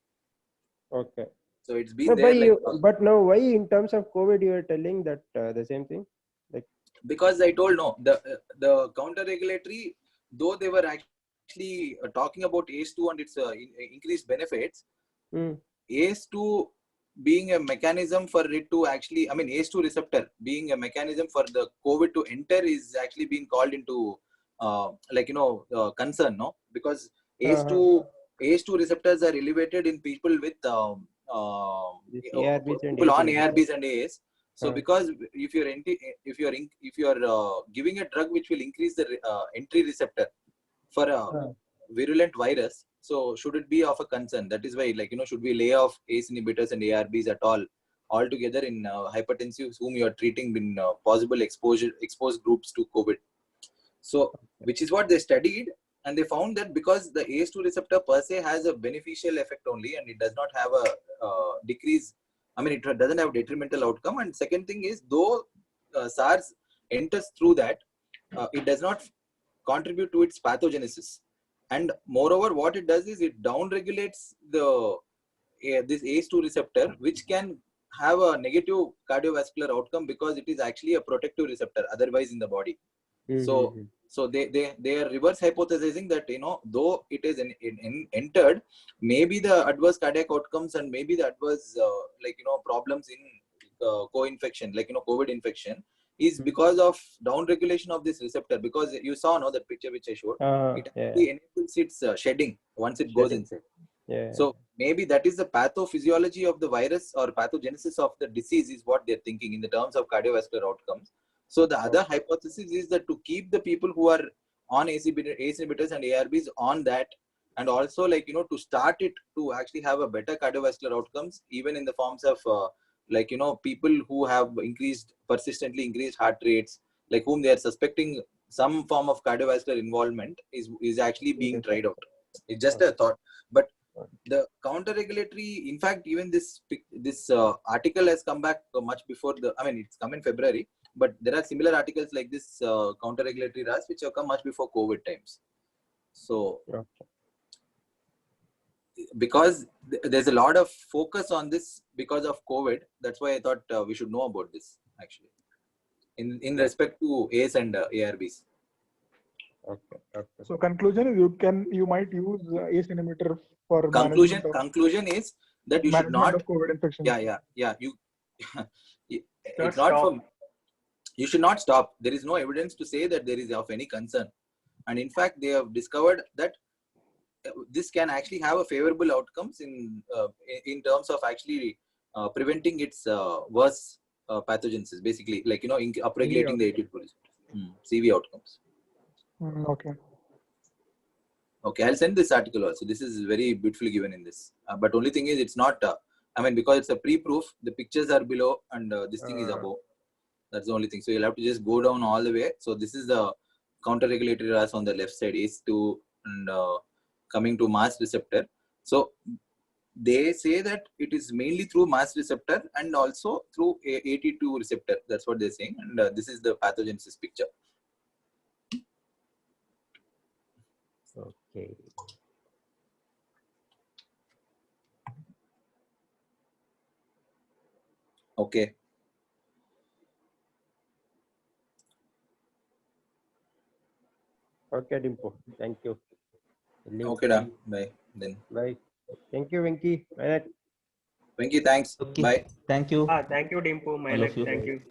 Speaker 2: Okay.
Speaker 5: So it's been there.
Speaker 2: But now, why in terms of COVID you are telling that the same thing? Like,
Speaker 5: because I told the counter regulatory, though they were actually talking about ACE2 and its increased benefits, ACE2 being a mechanism for it to actually, I mean, ACE2 receptor being a mechanism for the COVID to enter is actually being called into concern, no? Because ACE2 receptors are elevated in people with people on ARBs and AS. So because if you're giving a drug which will increase the entry receptor for a virulent virus, so should it be of a concern? That is why, should we lay off ACE inhibitors and ARBs at all altogether in hypertensives whom you are treating in possible exposed groups to COVID? So, which is what they studied, and they found that because the ACE2 receptor per se has a beneficial effect only, and it does not have a decrease. I mean, it doesn't have detrimental outcome. And second thing is, though SARS enters through that, it does not contribute to its pathogenesis. And moreover, what it does is it downregulates this ACE2 receptor, which can have a negative cardiovascular outcome because it is actually a protective receptor otherwise in the body. So they are reverse hypothesizing that, though it is entered, maybe the adverse cardiac outcomes and maybe the adverse problems in co-infection, COVID infection, is because of downregulation of this receptor. Because you saw that picture which I showed, it actually enables its shedding once it goes inside. So maybe that is the pathophysiology of the virus or pathogenesis of the disease is what they're thinking in the terms of cardiovascular outcomes. So the other hypothesis is that to keep the people who are on ACE inhibitors and ARBs on that, and also to start it to actually have a better cardiovascular outcomes, even in the forms of people who have persistently increased heart rates, whom they are suspecting some form of cardiovascular involvement is actually being tried out. It's just a thought. But The counter regulatory, in fact, even this article has come back much before it's come in February, but there are similar articles like this counter regulatory RAS which have come much before COVID times. So because there's a lot of focus on this because of COVID, that's why I thought we should know about this actually in respect to ACE and ARBs.
Speaker 2: Okay.
Speaker 8: So conclusion is you might use ACE inhibitor for
Speaker 5: Conclusion is that you should not
Speaker 8: of COVID infection.
Speaker 5: You it's not for, you should not stop. There is no evidence to say that there is of any concern, and in fact they have discovered that this can actually have a favorable outcomes in terms of actually preventing its worse pathogenesis, basically, like upregulating the AT2 CV outcomes. Okay, I'll send this article also. This is very beautifully given in this. But only thing is, it's not, because it's a pre-proof, the pictures are below and this thing is above. That's the only thing. So you'll have to just go down all the way. So this is the counter-regulatory RAS on the left side, ACE2 and coming to MAS receptor. So they say that it is mainly through MAS receptor and also through AT2 receptor. That's what they're saying. And this is the pathogenesis picture.
Speaker 2: Okay.
Speaker 5: Okay.
Speaker 2: Okay, Dimpu. Thank you.
Speaker 5: Okay, da. Bye. Then.
Speaker 2: Bye. Thank you, Venki. Bye.
Speaker 5: Venki, thanks.
Speaker 4: Okay.
Speaker 5: Bye.
Speaker 4: Thank you.
Speaker 1: Thank you, Dimpu.
Speaker 4: All of you.
Speaker 1: Thank you.